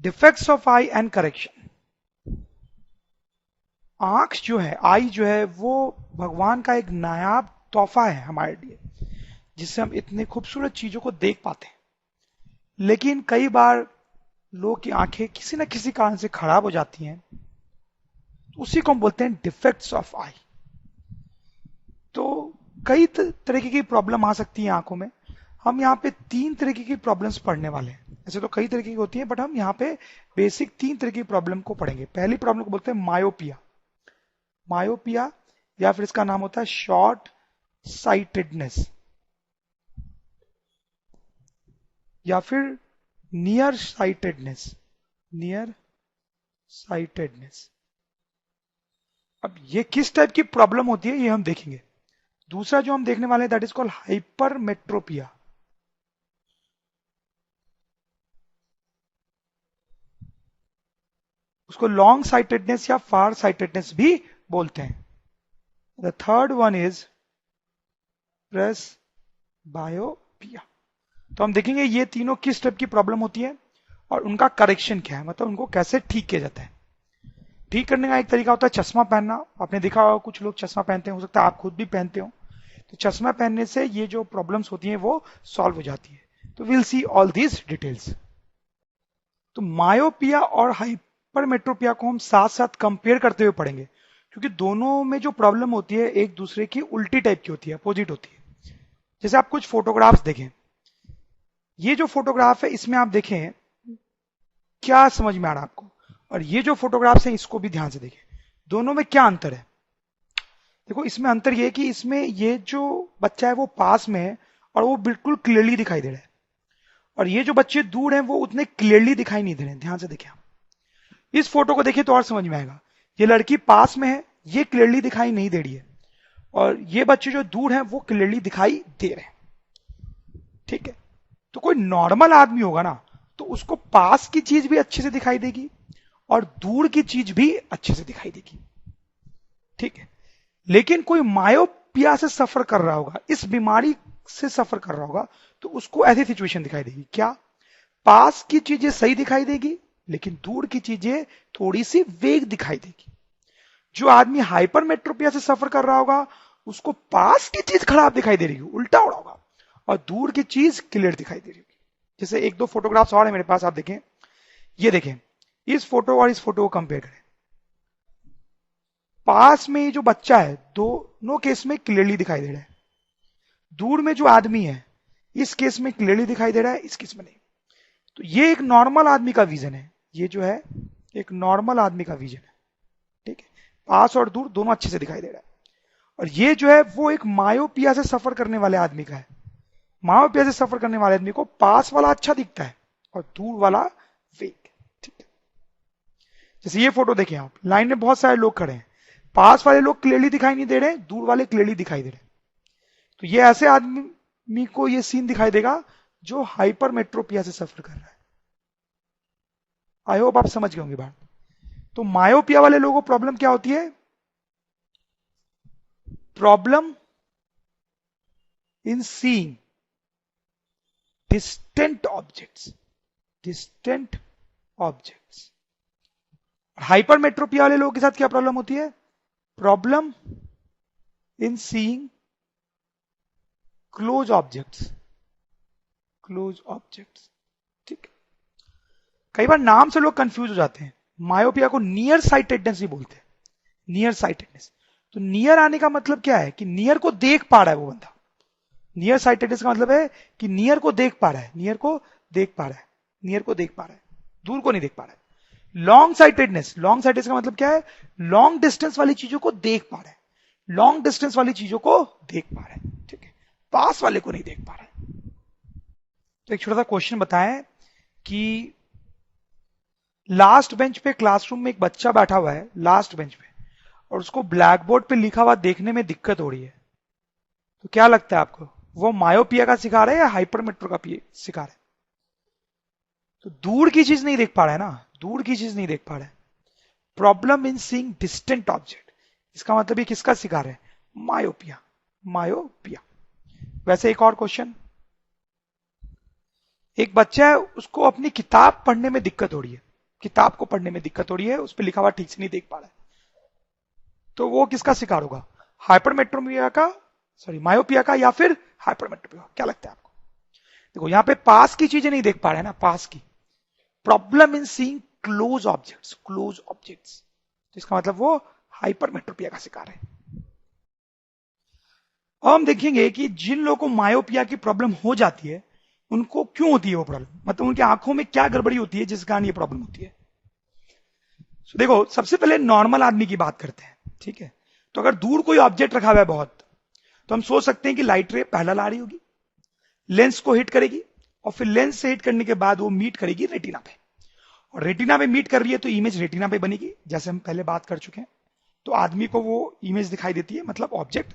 Defects of I and correction. आंख जो है, आई जो है, वो भगवान का एक नायाब तोहफा है हमारे लिए, जिससे हम इतनी खूबसूरत चीजों को देख पाते हैं। लेकिन कई बार लोग की आंखें किसी न किसी कारण से खराब हो जाती हैं, उसी को हम बोलते हैं डिफेक्ट्स ऑफ आई। तो कई तरीके की प्रॉब्लम आ सकती है आंखों में। हम यहाँ पे 3 तरीके की प्रॉब्लम्स पढ़ने वाले हैं। ऐसे तो कई तरीके की होती हैं, बट हम यहाँ पे बेसिक 3 तरह की प्रॉब्लम को पढ़ेंगे। पहली प्रॉब्लम को बोलते हैं मायोपिया। मायोपिया या फिर इसका नाम होता है शॉर्ट साइटेडनेस, या फिर नियर साइटेडनेस। Near sightedness. अब ये किस टाइप की प्रॉब्लम होती है ये हम देखेंगे। दूसरा जो हम देखने वाले हैं दैट इज कॉल्ड हाइपरमेट्रोपिया। उसको लॉन्ग साइटेडनेस या फार साइटेडनेस भी बोलते हैं। The third one is presbyopia. तो हम देखेंगे ये तीनों किस टाइप की प्रॉब्लम होती है और उनका करेक्शन क्या है, मतलब उनको कैसे ठीक किया जाता है। ठीक करने का एक तरीका होता है चश्मा पहनना। आपने देखा होगा कुछ लोग चश्मा पहनते हैं, हो सकता है आप खुद भी पहनते हो। तो चश्मा पहनने से ये जो प्रॉब्लम्स होती हैं वो सॉल्व हो जाती है। तो will see all these details. तो मायोपिया और हाइपरमेट्रोपिया को हम साथ साथ कंपेयर करते हुए पढ़ेंगे, क्योंकि दोनों में जो प्रॉब्लम होती है एक दूसरे की उल्टी टाइप की होती है, अपोजिट होती है। जैसे आप कुछ फोटोग्राफ्स देखें, ये जो फोटोग्राफ है इसमें आप देखें, क्या समझ में आ रहा है आपको? और ये जो फोटोग्राफ्स हैं इसको भी ध्यान से देखें, दोनों में क्या अंतर है। देखो इसमें अंतर ये है कि इसमें ये जो बच्चा है वो पास में है और वो बिल्कुल क्लियरली दिखाई दे रहा है, और ये जो बच्चे दूर हैं वो उतने क्लियरली दिखाई नहीं दे रहे हैं। ध्यान से देखें आप, इस फोटो को देखिए तो और समझ में आएगा। ये लड़की पास में है, ये क्लियरली दिखाई नहीं दे रही है, और ये बच्चे जो दूर हैं वो क्लियरली दिखाई दे रहे हैं। ठीक है, तो कोई नॉर्मल आदमी होगा ना तो उसको पास की चीज भी अच्छे से दिखाई देगी और दूर की चीज भी अच्छे से दिखाई देगी। ठीक है, लेकिन कोई मायोपिया से सफर कर रहा होगा, इस बीमारी से सफर कर रहा होगा, तो उसको ऐसी सिचुएशन दिखाई देगी, क्या पास की चीजें सही दिखाई देगी लेकिन दूर की चीजें थोड़ी सी वेग दिखाई देगी। जो आदमी हाइपरमेट्रोपिया से सफर कर रहा होगा उसको पास की चीज खराब दिखाई दे रही होगी, उल्टा हो रहा होगा, और दूर की चीज क्लियर दिखाई दे रही होगी। जैसे एक दो फोटोग्राफ्स और है मेरे पास, आप देखें, ये देखें, इस फोटो और इस फोटो को कंपेयर करें। पास में जो बच्चा है दोनों केस में क्लियरली दिखाई दे रहा है, दूर में जो आदमी है इस केस में क्लियरली दिखाई दे रहा है, इस केस में नहीं। तो ये एक नॉर्मल आदमी का विजन है, ये जो है एक नॉर्मल आदमी का विजन है। ठीक है, पास और दूर दोनों अच्छे से दिखाई दे रहा है। और ये जो है वो एक मायोपिया से सफर करने वाले आदमी का है। मायोपिया से सफर करने वाले आदमी को पास वाला अच्छा दिखता है और दूर वाला वेक। ठीक है, जैसे ये फोटो देखें आप, लाइन में बहुत सारे लोग खड़े हैं, पास वाले लोग क्लियरली दिखाई नहीं दे रहे, दूर वाले क्लियरली दिखाई दे रहे। तो ये ऐसे आदमी को ये सीन दिखाई देगा जो हाइपरमेट्रोपिया से सफर कर रहा है। आई होप आप समझ गए होंगे बात। तो मायोपिया वाले लोगों को प्रॉब्लम क्या होती है? Problem in seeing distant objects. Distant objects. Hypermetropia वाले लोगों के साथ क्या प्रॉब्लम होती है? Problem in seeing close objects. Close objects. ठीक है, कई बार नाम से लोग कंफ्यूज हो जाते हैं। मायोपिया को नियर साइटेडनेस भी बोलते हैं, नियर साइटेडनेस। तो नियर आने का मतलब क्या है कि नियर को देख पा रहा है वो बंदा। नियर साइटेडनेस का मतलब है कि नियर को देख पा रहा है, नियर को देख पा रहा है, नियर को देख पा रहा है, दूर को नहीं देख पा रहा है। लॉन्ग साइटेडनेस, लॉन्ग साइटेडनेस का मतलब क्या है? लॉन्ग डिस्टेंस वाली चीजों को देख पा रहा है, लॉन्ग डिस्टेंस वाली चीजों को देख पा रहा है। ठीक है, पास वाले को नहीं देख पा रहा है। तो एक छोटा सा क्वेश्चन बताएं कि लास्ट बेंच पे क्लासरूम में एक बच्चा बैठा हुआ है, लास्ट बेंच पे, और उसको ब्लैक बोर्ड पे लिखा हुआ देखने में दिक्कत हो रही है। तो क्या लगता है आपको, वो मायोपिया का शिकार है या हाइपरमेट्रो का शिकार है? तो दूर की चीज नहीं देख पा रहा है ना, दूर की चीज नहीं देख पा रहा है। Problem in seeing distant object, इसका मतलब ये किसका शिकार है? मायोपिया। मायोपिया। वैसे एक और क्वेश्चन, एक बच्चा है उसको अपनी किताब पढ़ने में दिक्कत हो रही है, किताब को पढ़ने में दिक्कत हो रही है, उस पर लिखा हुआ ठीक से नहीं देख पा रहा है, तो वो किसका शिकार होगा? हाइपरमेट्रोपिया का, सॉरी मायोपिया का, या फिर हाइपरमेट्रोपिया? क्या लगता है आपको? देखो यहां पे पास की चीजें नहीं देख पा रहे हैं ना, पास की। Problem in seeing close objects, close objects, तो इसका मतलब वो हाइपरमेट्रोपिया का शिकार है। अब हम देखेंगे कि जिन लोगों को मायोपिया की प्रॉब्लम हो जाती है उनको क्यों होती है वो प्रॉब्लम, मतलब उनकी आंखों में क्या गड़बड़ी होती है जिस कारण ये प्रॉब्लम होती है। So, देखो सबसे पहले नॉर्मल आदमी की बात करते हैं, ठीक है? तो अगर दूर कोई ऑब्जेक्ट रखा हुआ है बहुत, तो हम सोच सकते हैं कि लाइट रे पहला ला रही होगी, लेंस को हिट करेगी, और फिर लेंस से हिट करने के बाद वो मीट करेगी रेटिना पे, और रेटिना पे मीट कर रही है तो इमेज रेटिना पे बनेगी, जैसे हम पहले बात कर चुके हैं। तो आदमी को वो इमेज दिखाई देती है, मतलब ऑब्जेक्ट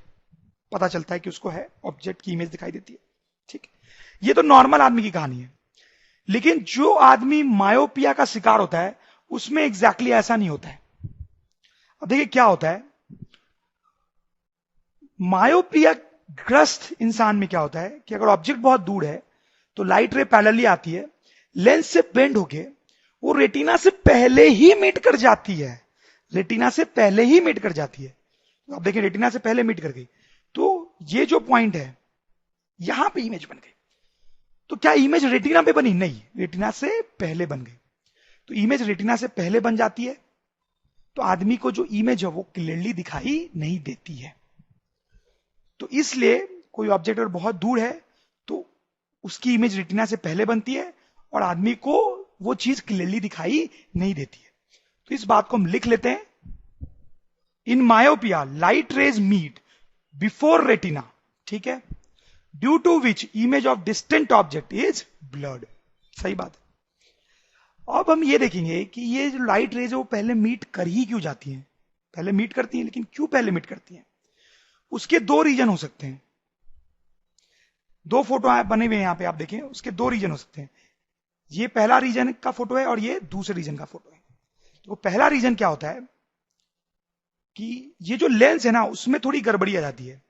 पता चलता है कि उसको है, ऑब्जेक्ट की इमेज दिखाई देती है, ठीक है? ये तो नॉर्मल आदमी की कहानी है। लेकिन जो आदमी मायोपिया का शिकार होता है उसमें एग्जैक्टली ऐसा नहीं होता है। अब देखिए क्या होता है, मायोपिया ग्रस्त इंसान में क्या होता है कि अगर ऑब्जेक्ट बहुत दूर है तो लाइट रे पैरेलली आती है, लेंस से बेंड होके वो रेटिना से पहले ही मीट कर जाती है, रेटिना से पहले ही मीट कर जाती है। तो आप देखिए रेटिना से पहले मीट कर गई, तो ये जो पॉइंट है यहां पे इमेज बन गई। तो क्या इमेज रेटिना पे बनी? नहीं, रेटिना से पहले बन गई। तो इमेज रेटिना से पहले बन जाती है तो आदमी को जो इमेज है वो क्लियरली दिखाई नहीं देती है। तो इसलिए कोई ऑब्जेक्ट अगर बहुत दूर है तो उसकी इमेज रेटिना से पहले बनती है और आदमी को वो चीज क्लियरली दिखाई नहीं देती है। तो इस बात को हम लिख लेते हैं, in myopia light rays meet before retina, ठीक है, due to which image of distant object is blurred. सही बात है। अब हम ये देखेंगे कि ये जो लाइट रेज है वो पहले मीट कर ही क्यों जाती हैं, पहले मीट करती हैं, लेकिन क्यों पहले मीट करती हैं? उसके दो रीजन हो सकते हैं। दो फोटो बने हुए हैं यहां पे, आप देखें, उसके दो रीजन हो सकते हैं। ये पहला रीजन का फोटो है और ये दूसरे रीजन का फोटो है। तो पहला रीजन क्या होता है कि ये जो लेंस है ना उसमें थोड़ी गड़बड़ी आ जाती है,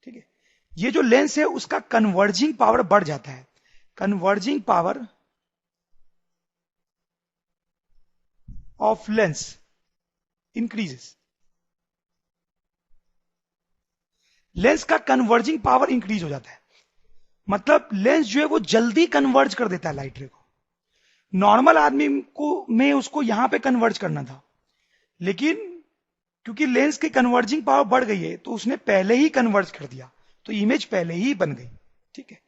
ठीक है? ये जो लेंस है उसका कन्वर्जिंग पावर बढ़ जाता है, converging power of lens increases, lens का कन्वर्जिंग पावर इंक्रीज हो जाता है, मतलब लेंस जो है वो जल्दी कन्वर्ज कर देता है लाइट रे को। नॉर्मल आदमी को में उसको यहां पे कन्वर्ज करना था, लेकिन क्योंकि लेंस की कन्वर्जिंग पावर बढ़ गई है तो उसने पहले ही कन्वर्ज कर दिया, तो इमेज पहले ही बन गई, ठीक है?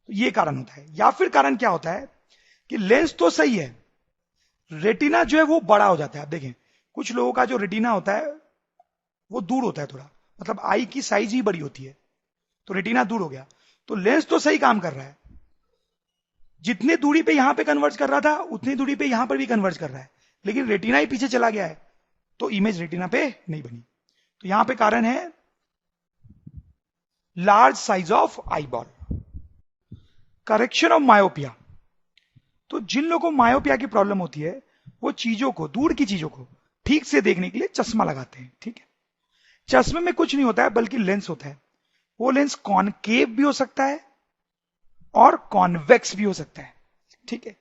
तो ये कारण होता है। या फिर कारण क्या होता है कि लेंस तो सही है, रेटिना जो है वो बड़ा हो जाता है। आप देखें कुछ लोगों का जो रेटिना होता है वो दूर होता है थोड़ा, मतलब आई की साइज ही बड़ी होती है, तो रेटिना दूर हो गया। तो लेंस तो सही काम कर रहा है, जितनी दूरी पे यहां पे कन्वर्ज कर रहा था उतनी दूरी पे यहां पर भी कन्वर्ज कर रहा है, लेकिन रेटिना ही पीछे चला गया है तो इमेज रेटिना पे नहीं बनी। तो यहां पे कारण है large size of eye ball. Correction of myopia, तो जिन लोगों को मायोपिया की प्रॉब्लम होती है वो चीजों को, दूर की चीजों को ठीक से देखने के लिए चश्मा लगाते हैं, ठीक है? चश्मे में कुछ नहीं होता है बल्कि लेंस होता है। वो लेंस कॉनकेव भी हो सकता है और कॉन्वेक्स भी हो सकता है, ठीक है?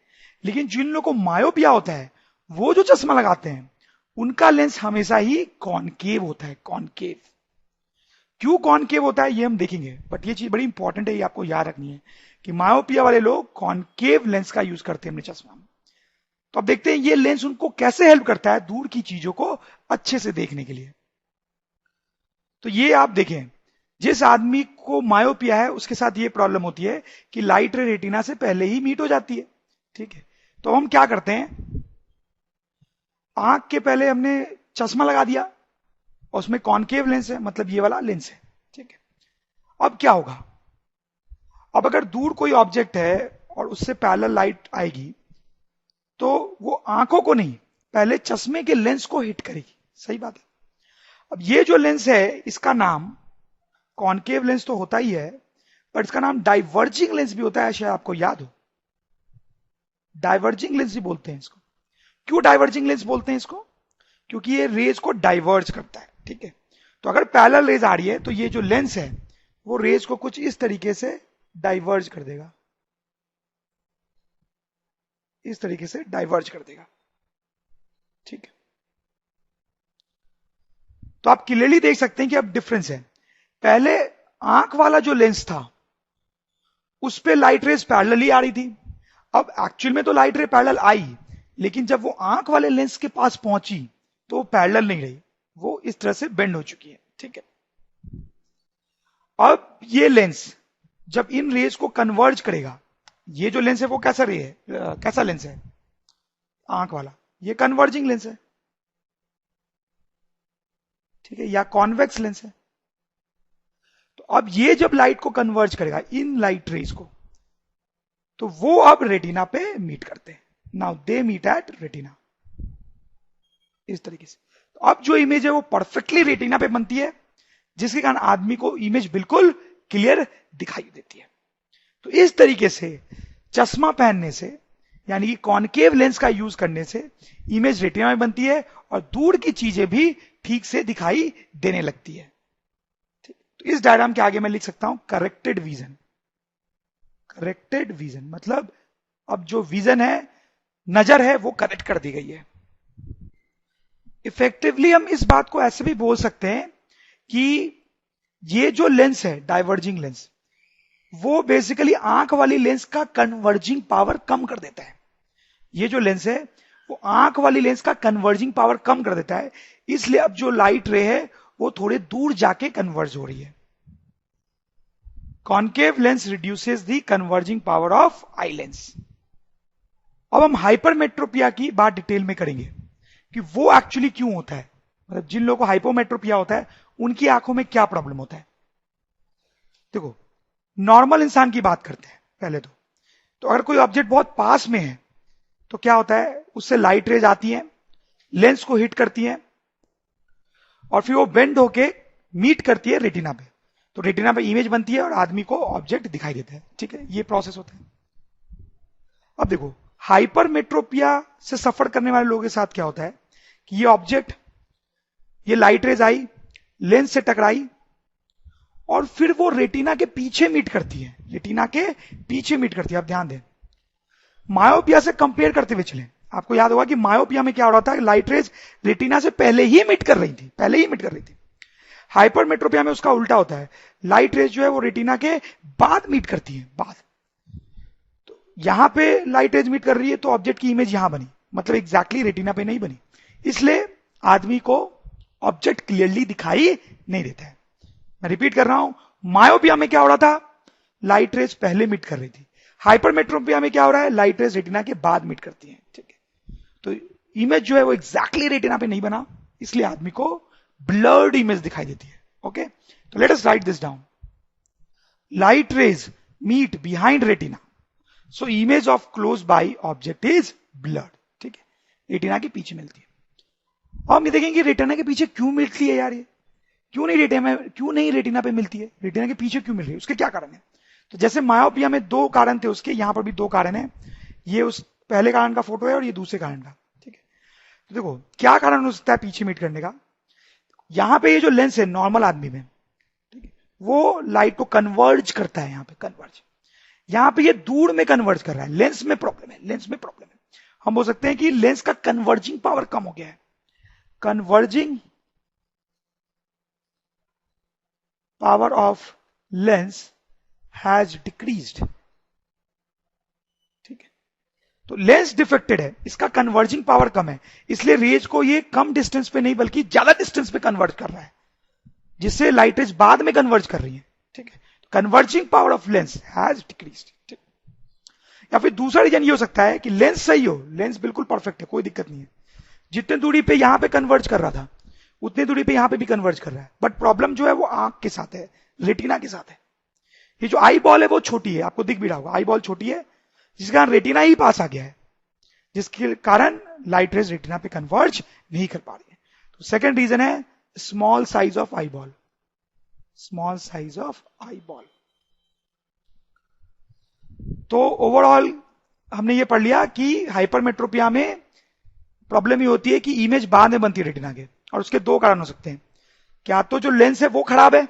लेकिन जिन लोगों को मायोपिया होता है वो जो चश्मा लगाते हैं उनका लेंस हमेशा ही कॉनकेव होता है, कॉनकेव। क्यों कॉनकेव होता है ये हम देखेंगे, बट ये चीज बड़ी इंपॉर्टेंट है, ये आपको याद रखनी है कि मायोपिया वाले लोग कॉनकेव लेंस का यूज करते हैं अपने चश्मा में। तो अब देखते हैं ये लेंस उनको कैसे हेल्प करता है दूर की चीजों को अच्छे से देखने के लिए। तो ये आप देखें, जिस आदमी को मायोपिया है उसके साथ ये प्रॉब्लम होती है कि लाइट रे रेटिना से पहले ही मीट हो जाती है, ठीक है? तो हम क्या करते हैं, आंख के पहले हमने चश्मा लगा दिया और उसमें कॉनकेव लेंस है, मतलब ये वाला लेंस है, ठीक है? अब क्या होगा, अब अगर दूर कोई ऑब्जेक्ट है और उससे पैरेलल लाइट आएगी तो वो आंखों को नहीं, पहले चश्मे के लेंस को हिट करेगी। सही बात है। अब ये जो लेंस है इसका नाम कॉनकेव लेंस तो होता ही है, पर इसका नाम डाइवर्जिंग लेंस भी होता है, शायद आपको याद हो। डाइवर्जिंग लेंस भी बोलते हैं इसको। क्यों डाइवर्जिंग लेंस बोलते हैं इसको? क्योंकि ये रेज को डाइवर्ज करता है, ठीक है? तो अगर पैरेलल रेज आ रही है तो ये जो लेंस है वो रेज को कुछ इस तरीके से डाइवर्ज कर देगा, इस तरीके से डाइवर्ज कर देगा, ठीक है, तो आप क्लियरली देख सकते हैं कि अब डिफरेंस है। पहले आंख वाला जो लेंस था उस पे लाइट रेज पैरेलली आ रही थी, अब एक्चुअल में तो लाइट रे पैरेलल आई, लेकिन जब वो आंख वाले लेंस के पास पहुंची तो वो पैरेलल नहीं रही, वो इस तरह से बेंड हो चुकी है। ठीक है, अब ये लेंस जब इन रेज को कन्वर्ज करेगा, ये जो लेंस है वो कैसा रे है, कैसा लेंस है आंख वाला, ये कन्वर्जिंग लेंस है। ठीक है, या कॉन्वेक्स लेंस है। तो अब ये जब लाइट को कन्वर्ज करेगा इन लाइट रेज को, तो वो अब रेटिना पे मीट करते हैं। Now they meet at retina, इस तरीके से। तो अब जो इमेज है वो परफेक्टली रेटिना पे बनती है, जिसके कारण आदमी को इमेज बिल्कुल क्लियर दिखाई देती है। तो इस तरीके से चश्मा पहनने से, यानी कि कॉनकेव लेंस का यूज करने से इमेज रेटिना में बनती है और दूर की चीजें भी ठीक से दिखाई देने लगती है। तो इस डायग्राम के आगे मैं लिख सकता हूं करेक्टेड विजन। करेक्टेड विजन मतलब अब जो विजन है, नजर है, वो करेक्ट कर दी गई है। इफेक्टिवली हम इस बात को ऐसे भी बोल सकते हैं कि ये जो लेंस है डाइवर्जिंग लेंस, वो बेसिकली आंख वाली लेंस का कन्वर्जिंग पावर कम कर देता है। ये जो लेंस है वो आंख वाली लेंस का कन्वर्जिंग पावर कम कर देता है, इसलिए अब जो लाइट रे है वो थोड़े दूर जाके कन्वर्ज हो रही है। Concave lens reduces the converging power of eye lens. अब हम हाइपरमेट्रोपिया की बात डिटेल में करेंगे कि वो एक्चुअली क्यों होता है, मतलब जिन लोगों को हाइपोमेट्रोपिया होता है उनकी आंखों में क्या प्रॉब्लम होता है। देखो, नॉर्मल इंसान की बात करते हैं पहले तो अगर कोई ऑब्जेक्ट बहुत पास में है तो क्या होता है, उससे लाइट रेज आती है, लेंस को हिट करती है और फिर वो बेंड होके मीट करती है रेटिना पे, तो रेटिना पे इमेज बनती है और आदमी को ऑब्जेक्ट दिखाई देता है। ठीक है, ये प्रोसेस होता है। अब देखो, हाइपरमेट्रोपिया से सफर करने वाले लोगों के साथ क्या होता है कि ये ऑब्जेक्ट, ये लाइट रेज आई, लेंस से टकराई और फिर वो रेटिना के पीछे मीट करती है, रेटिना के पीछे मीट करती है। आप ध्यान दें, मायोपिया से कंपेयर करते हुए चलें, आपको याद होगा कि मायोपिया में क्या हो रहा था, लाइट रेज रेटिना से पहले ही मीट कर रही थी, हाइपरमेट्रोपिया में उसका उल्टा होता है, लाइट रेज जो है वो रेटिना के बाद मीट करती है, बाद। तो यहां पे लाइट रेज मीट कर रही है तो ऑब्जेक्ट की इमेज यहां बनी, मतलब एग्जैक्टली रेटिना पे नहीं बनी, इसलिए आदमी को ऑब्जेक्ट क्लियरली दिखाई नहीं देता है। मैं रिपीट कर रहा हूं, मायोपिया में क्या हो रहा था, लाइट रेज पहले मीट कर रही थी, हाइपरमेट्रोपिया में क्या हो रहा है, लाइट रेज रेटिना के बाद मीट करती है। ठीक है, तो इमेज जो है वो एग्जैक्टली रेटिना पे नहीं बना, इसलिए आदमी को ब्लर्ड इमेज दिखाई देती है। ओके, तो let us write this down. Light rays meet behind retina, so image of close by object is blurred. ठीक है, रेटिना के पीछे मिलती है। अब हम ये देखेंगे रेटिना के पीछे क्यों मिलती है यार, ये क्यों नहीं रेटिना पे मिलती है, रेटिना के पीछे क्यों मिल रही है, उसके क्या कारण है। तो जैसे मायोपिया में दो कारण थे उसके, यहां पर भी दो कारण है, ये उस पहले कारण का फोटो है और ये दूसरे कारण का। ठीक है, तो देखो क्या कारण हो सकता है पीछे मीट करने का। यहां पे ये जो लेंस है नॉर्मल आदमी में, ठीक है, वो लाइट को कन्वर्ज करता है, यहां पे कन्वर्ज, यहां पे ये दूर में कन्वर्ज कर रहा है, लेंस में प्रॉब्लम है। हम बोल सकते हैं कि लेंस का कन्वर्जिंग पावर कम हो गया है, converging power of lens has decreased. ठीक है, तो लेंस डिफेक्टेड है, इसका कन्वर्जिंग पावर कम है, इसलिए रेज को ये कम डिस्टेंस पे नहीं बल्कि ज्यादा डिस्टेंस पे कन्वर्ट कर रहा है, जिससे लाइट रेज बाद में कन्वर्ज कर रही है। ठीक है, converging power of lens has decreased. या फिर दूसरा रीजन ये हो सकता है कि लेंस सही हो, लेंस बिल्कुल परफेक्ट है, कोई दिक्कत नहीं है, जितने दूरी पे यहां पे कन्वर्ज कर रहा था उतनी दूरी पे यहां पे भी कन्वर्ज कर रहा है, बट प्रॉब्लम जो है वो आंख के साथ है, रेटिना के साथ है। ये जो आई बॉल है वो छोटी है, आपको दिख भी रहा होगा, आई बॉल छोटी है, जिसके कारण रेटिना ही पास आ गया है, जिसके कारण लाइट रेज रेटिना पे कन्वर्ज नहीं कर पा रही है। तो सेकंड रीजन है small size of eye ball, small size of eye ball. तो ओवरऑल हमने ये पढ़ लिया कि हाइपरमेट्रोपिया में प्रॉब्लम ये होती है कि इमेज बाद में बनती है रेटिना के, और उसके दो कारण हो सकते हैं, क्या तो जो लेंस है वो खराब है,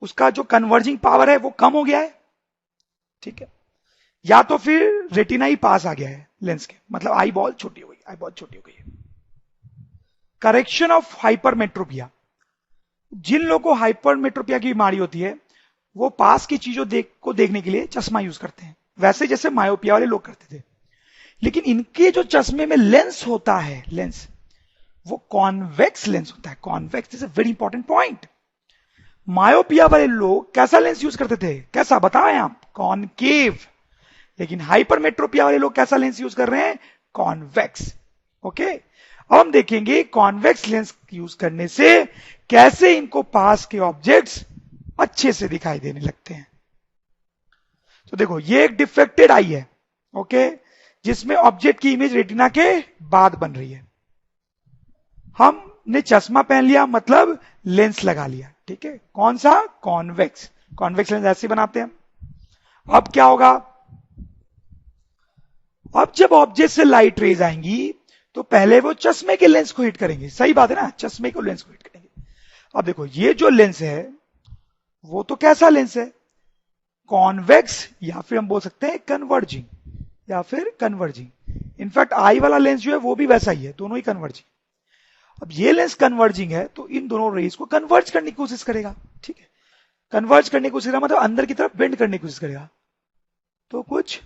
उसका जो कन्वर्जिंग पावर है वो कम हो गया है, ठीक है, या तो फिर रेटिना ही पास आ गया है लेंस के, मतलब आई बॉल छोटी हो गई, आई बहुत छोटी हो गई है। करेक्शन ऑफ हाइपरमेट्रोपिया, जिन लोगों को हाइपरमेट्रोपिया की बीमारी होती है वो पास की चीजों को देखने के लिए चश्मा यूज करते हैं, वैसे जैसे मायोपिया वाले लोग करते थे। लेकिन इनके जो चश्मे में लेंस होता है, लेंस वो कॉन्वेक्स लेंस होता है। Convex is a very important point. Myopia वाले लोग कैसा लेंस यूज करते थे, कैसा बताएं आप, कॉनकेव। लेकिन हाइपरमेट्रोपिया वाले लोग कैसा लेंस यूज कर रहे हैं, कॉन्वेक्स। ओके, अब हम देखेंगे कॉन्वेक्स लेंस यूज करने से कैसे इनको पास के ऑब्जेक्ट्स अच्छे से दिखाई देने लगते हैं। तो देखो ये एक डिफ्लेक्टेड आई है, ओके, जिसमें ऑब्जेक्ट की इमेज रेटिना के बाद बन रही है। हमने चश्मा पहन लिया मतलब लेंस लगा लिया, ठीक है, कौन सा, कॉन्वेक्स। कॉन्वेक्स लेंस ऐसे बनाते हैं। अब क्या होगा, अब जब ऑब्जेक्ट से लाइट रेज आएंगी तो पहले वो चश्मे के लेंस को हिट करेंगे, सही बात है ना, चश्मे को लेंस को हिट करेंगे। अब देखो ये जो लेंस है वो तो कैसा लेंस है, कॉन्वेक्स, या फिर हम बोल सकते हैं कन्वर्जिंग, या फिर कन्वर्जिंग। इनफैक्ट आई वाला लेंस जो है वो भी वैसा ही है, दोनों ही कन्वर्जिंग। अब ये लेंस कन्वर्जिंग है तो इन दोनों रेज को कन्वर्ज करने की कोशिश करेगा, ठीक है, कन्वर्ज करने की कोशिश करेगा मतलब अंदर की तरफ बेंड करने की कोशिश करेगा। तो कुछ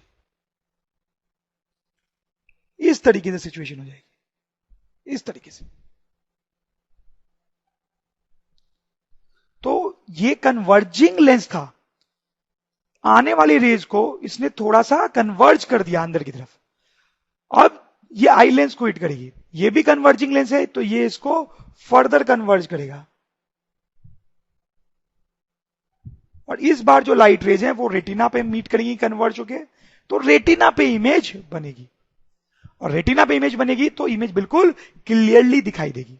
इस तरीके से सिचुएशन हो जाएगी, इस तरीके से। तो ये कन्वर्जिंग लेंस था, आने वाली रेज को इसने थोड़ा सा कन्वर्ज कर दिया अंदर की तरफ। अब ये आई लेंस को हिट करेगी, ये भी कन्वर्जिंग लेंस है तो ये इसको फर्दर कन्वर्ज करेगा, और इस बार जो लाइट रेज है वो रेटिना पे मीट करेगी कन्वर्ज होके, तो रेटिना पे इमेज बनेगी, और रेटिना पे इमेज बनेगी तो इमेज बिल्कुल क्लियरली दिखाई देगी।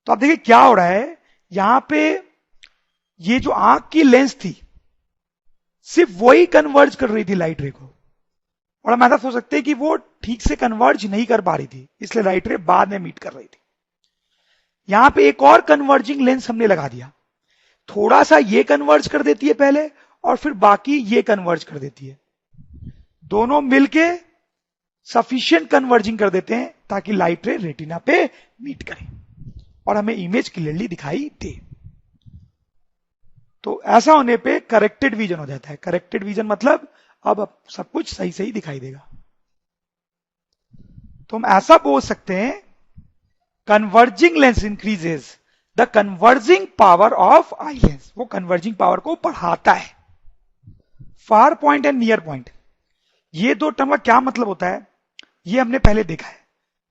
तो आप देखिए क्या हो रहा है, यहां पे ये जो आंख की लेंस थी सिर्फ वही कन्वर्ज कर रही थी लाइट रे को, और हम ऐसा सोच सकते हैं कि वो ठीक से कन्वर्ज नहीं कर पा रही थी, इसलिए लाइट रे बाद में मीट कर रही थी। यहां पे एक और कन्वर्जिंग लेंस हमने लगा दिया, थोड़ा सा ये कन्वर्ज कर देती है पहले और फिर बाकी ये कन्वर्ज कर देती है, दोनों मिलके सफिशिएंट कन्वर्जिंग कर देते हैं ताकि लाइट रे रेटिना पे मीट करे और हमें इमेज क्लियरली दिखाई दे। तो ऐसा होने पे करेक्टेड विजन हो जाता है। करेक्टेड विजन मतलब अब सब कुछ सही सही दिखाई देगा। तो हम ऐसा बोल सकते हैं, converging lens increases the converging power of eye lens, वो कन्वर्जिंग पावर को बढ़ाता है। फार पॉइंट एंड नियर पॉइंट, ये दो टर्म का क्या मतलब होता है ये हमने पहले देखा है,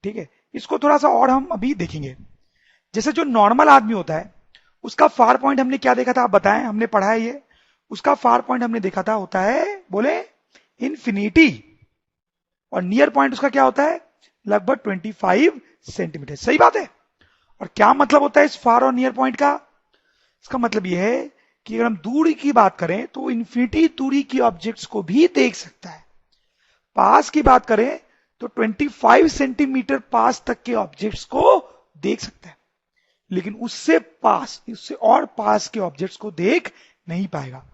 ठीक है, इसको थोड़ा सा और हम अभी देखेंगे। जैसे जो नॉर्मल आदमी होता है उसका फार पॉइंट हमने क्या देखा था, आप बताएं, हमने पढ़ा है ये, उसका फार पॉइंट हमने देखा था होता है, बोले, इंफिनिटी, और नियर पॉइंट उसका क्या होता है, लगभग 25 सेंटीमीटर, सही बात है। और क्या मतलब होता है इस फार और नियर पॉइंट का, इसका मतलब यह है कि अगर हम दूरी की बात करें तो इंफिनिटी दूरी की ऑब्जेक्ट्स को भी देख सकता है, पास की बात करें तो 25 सेंटीमीटर पास तक के ऑब्जेक्ट्स को देख सकता है, लेकिन उससे और पास के ऑब्जेक्ट्स को देख नहीं पाएगा।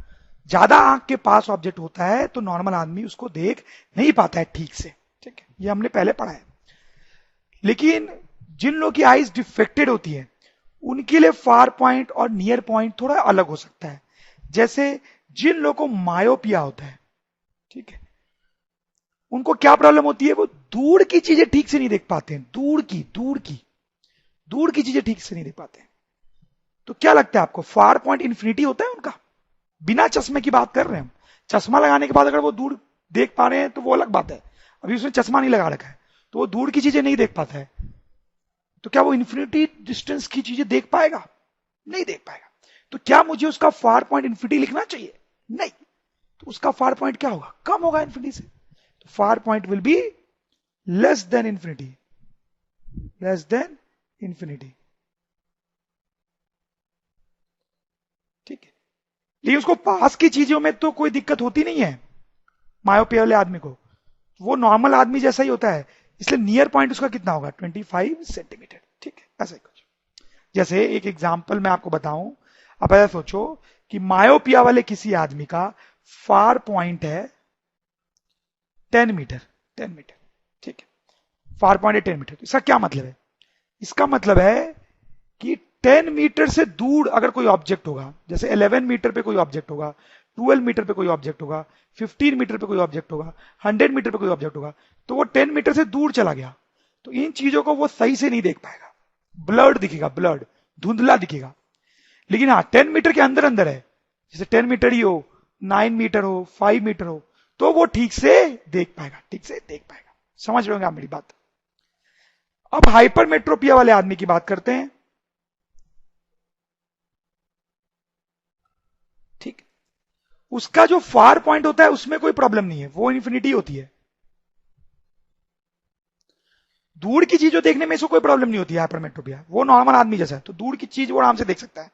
ज्यादा आंख के पास ऑब्जेक्ट होता है तो नॉर्मल आदमी उसको देख नहीं पाता है ठीक से, ठीक है, ये हमने पहले पढ़ा है। लेकिन जिन लोगों की आईज डिफेक्टेड होती है उनके लिए फार पॉइंट और नियर पॉइंट थोड़ा अलग हो सकता है। जैसे जिन लोगों को मायोपिया होता है, ठीक है, उनको क्या प्रॉब्लम होती है, वो दूर की चीजें ठीक से नहीं देख पाते हैं, दूर की चीजें ठीक से नहीं देख पाते हैं। तो क्या लगता है आपको, फार पॉइंट इंफिनिटी होता है उनका, बिना चश्मे की बात कर रहे हैं हम, चश्मा लगाने के बाद अगर वो दूर देख पा रहे हैं तो वो अलग बात है, अभी उसने चश्मा नहीं लगा रखा है तो वो दूर की चीजें नहीं देख पाता है, तो क्या वो इंफिनिटी डिस्टेंस की चीजें देख पाएगा, नहीं देख पाएगा। तो क्या मुझे उसका फार पॉइंट इंफिनिटी लिखना चाहिए, नहीं, तो उसका फार पॉइंट क्या होगा, कम होगा इंफिनिटी से, तो far point will be less than infinity, less than infinity, ठीक है। लेकिन उसको पास की चीजों में तो कोई दिक्कत होती नहीं है मायोपिया वाले आदमी को, वो नॉर्मल आदमी जैसा ही होता है, इसलिए नियर पॉइंट उसका कितना होगा, 25 सेंटीमीटर, ठीक है, ऐसा ही कुछ। जैसे एक एग्जांपल मैं आपको बताऊं, आप ऐसा सोचो कि मायोपिया वाले किसी आदमी का फार पॉइंट है 10 मीटर, ठीक है, फार पॉइंट है 10 मीटर। तो इसका क्या मतलब है? इसका मतलब है कि 10 मीटर से दूर अगर कोई ऑब्जेक्ट होगा, जैसे 11 मीटर पे कोई ऑब्जेक्ट होगा, 12 मीटर पे कोई ऑब्जेक्ट होगा, 15 मीटर पे कोई ऑब्जेक्ट होगा, 100 मीटर पे कोई ऑब्जेक्ट होगा, तो वो 10 मीटर से दूर चला गया, तो इन चीजों को वो सही से नहीं देख पाएगा, ब्लर्ड दिखेगा, ब्लर्ड, धुंधला दिखेगा। लेकिन हाँ 10 मीटर के अंदर अंदर है, जैसे 10 मीटर ही हो, 9 मीटर हो, 5 मीटर हो, तो वो ठीक से देख पाएगा, ठीक से देख पाएगा। समझ रहे होंगे आप मेरी बात। अब हाइपरमेट्रोपिया वाले आदमी की बात करते हैं। ठीक, उसका जो फार पॉइंट होता है उसमें कोई प्रॉब्लम नहीं है, वो इन्फिनिटी होती है। दूर की चीजों देखने में इसको कोई प्रॉब्लम नहीं होती है हाइपरमेट्रोपिया, वो नॉर्मल आदमी जैसा है, तो दूर की चीज वो आराम से देख सकता है,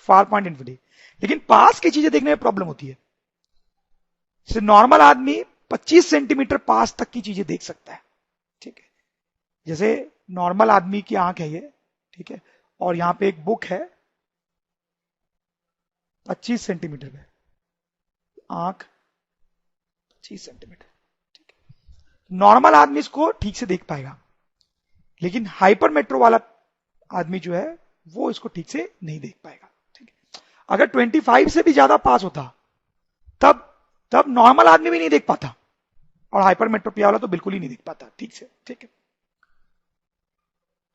फार पॉइंट इन्फिनिटी। लेकिन पास की चीजें देखने में प्रॉब्लम होती है। जैसे नॉर्मल आदमी 25 सेंटीमीटर पास तक की चीजें देख सकता है। ठीक है, जैसे नॉर्मल आदमी की आंख है ये, ठीक है, और यहां पे एक बुक है 25 सेंटीमीटर पे, आंख 25 सेंटीमीटर। ठीक है, नॉर्मल आदमी इसको ठीक से देख पाएगा, लेकिन हाइपर मेट्रो वाला आदमी जो है वो इसको ठीक से नहीं देख पाएगा। ठीक है, अगर 25 से भी ज्यादा पास होता तब तब नॉर्मल आदमी भी नहीं देख पाता, और हाइपर मेट्रोपिया वाला तो बिल्कुल ही नहीं देख पाता ठीक से। ठीक है,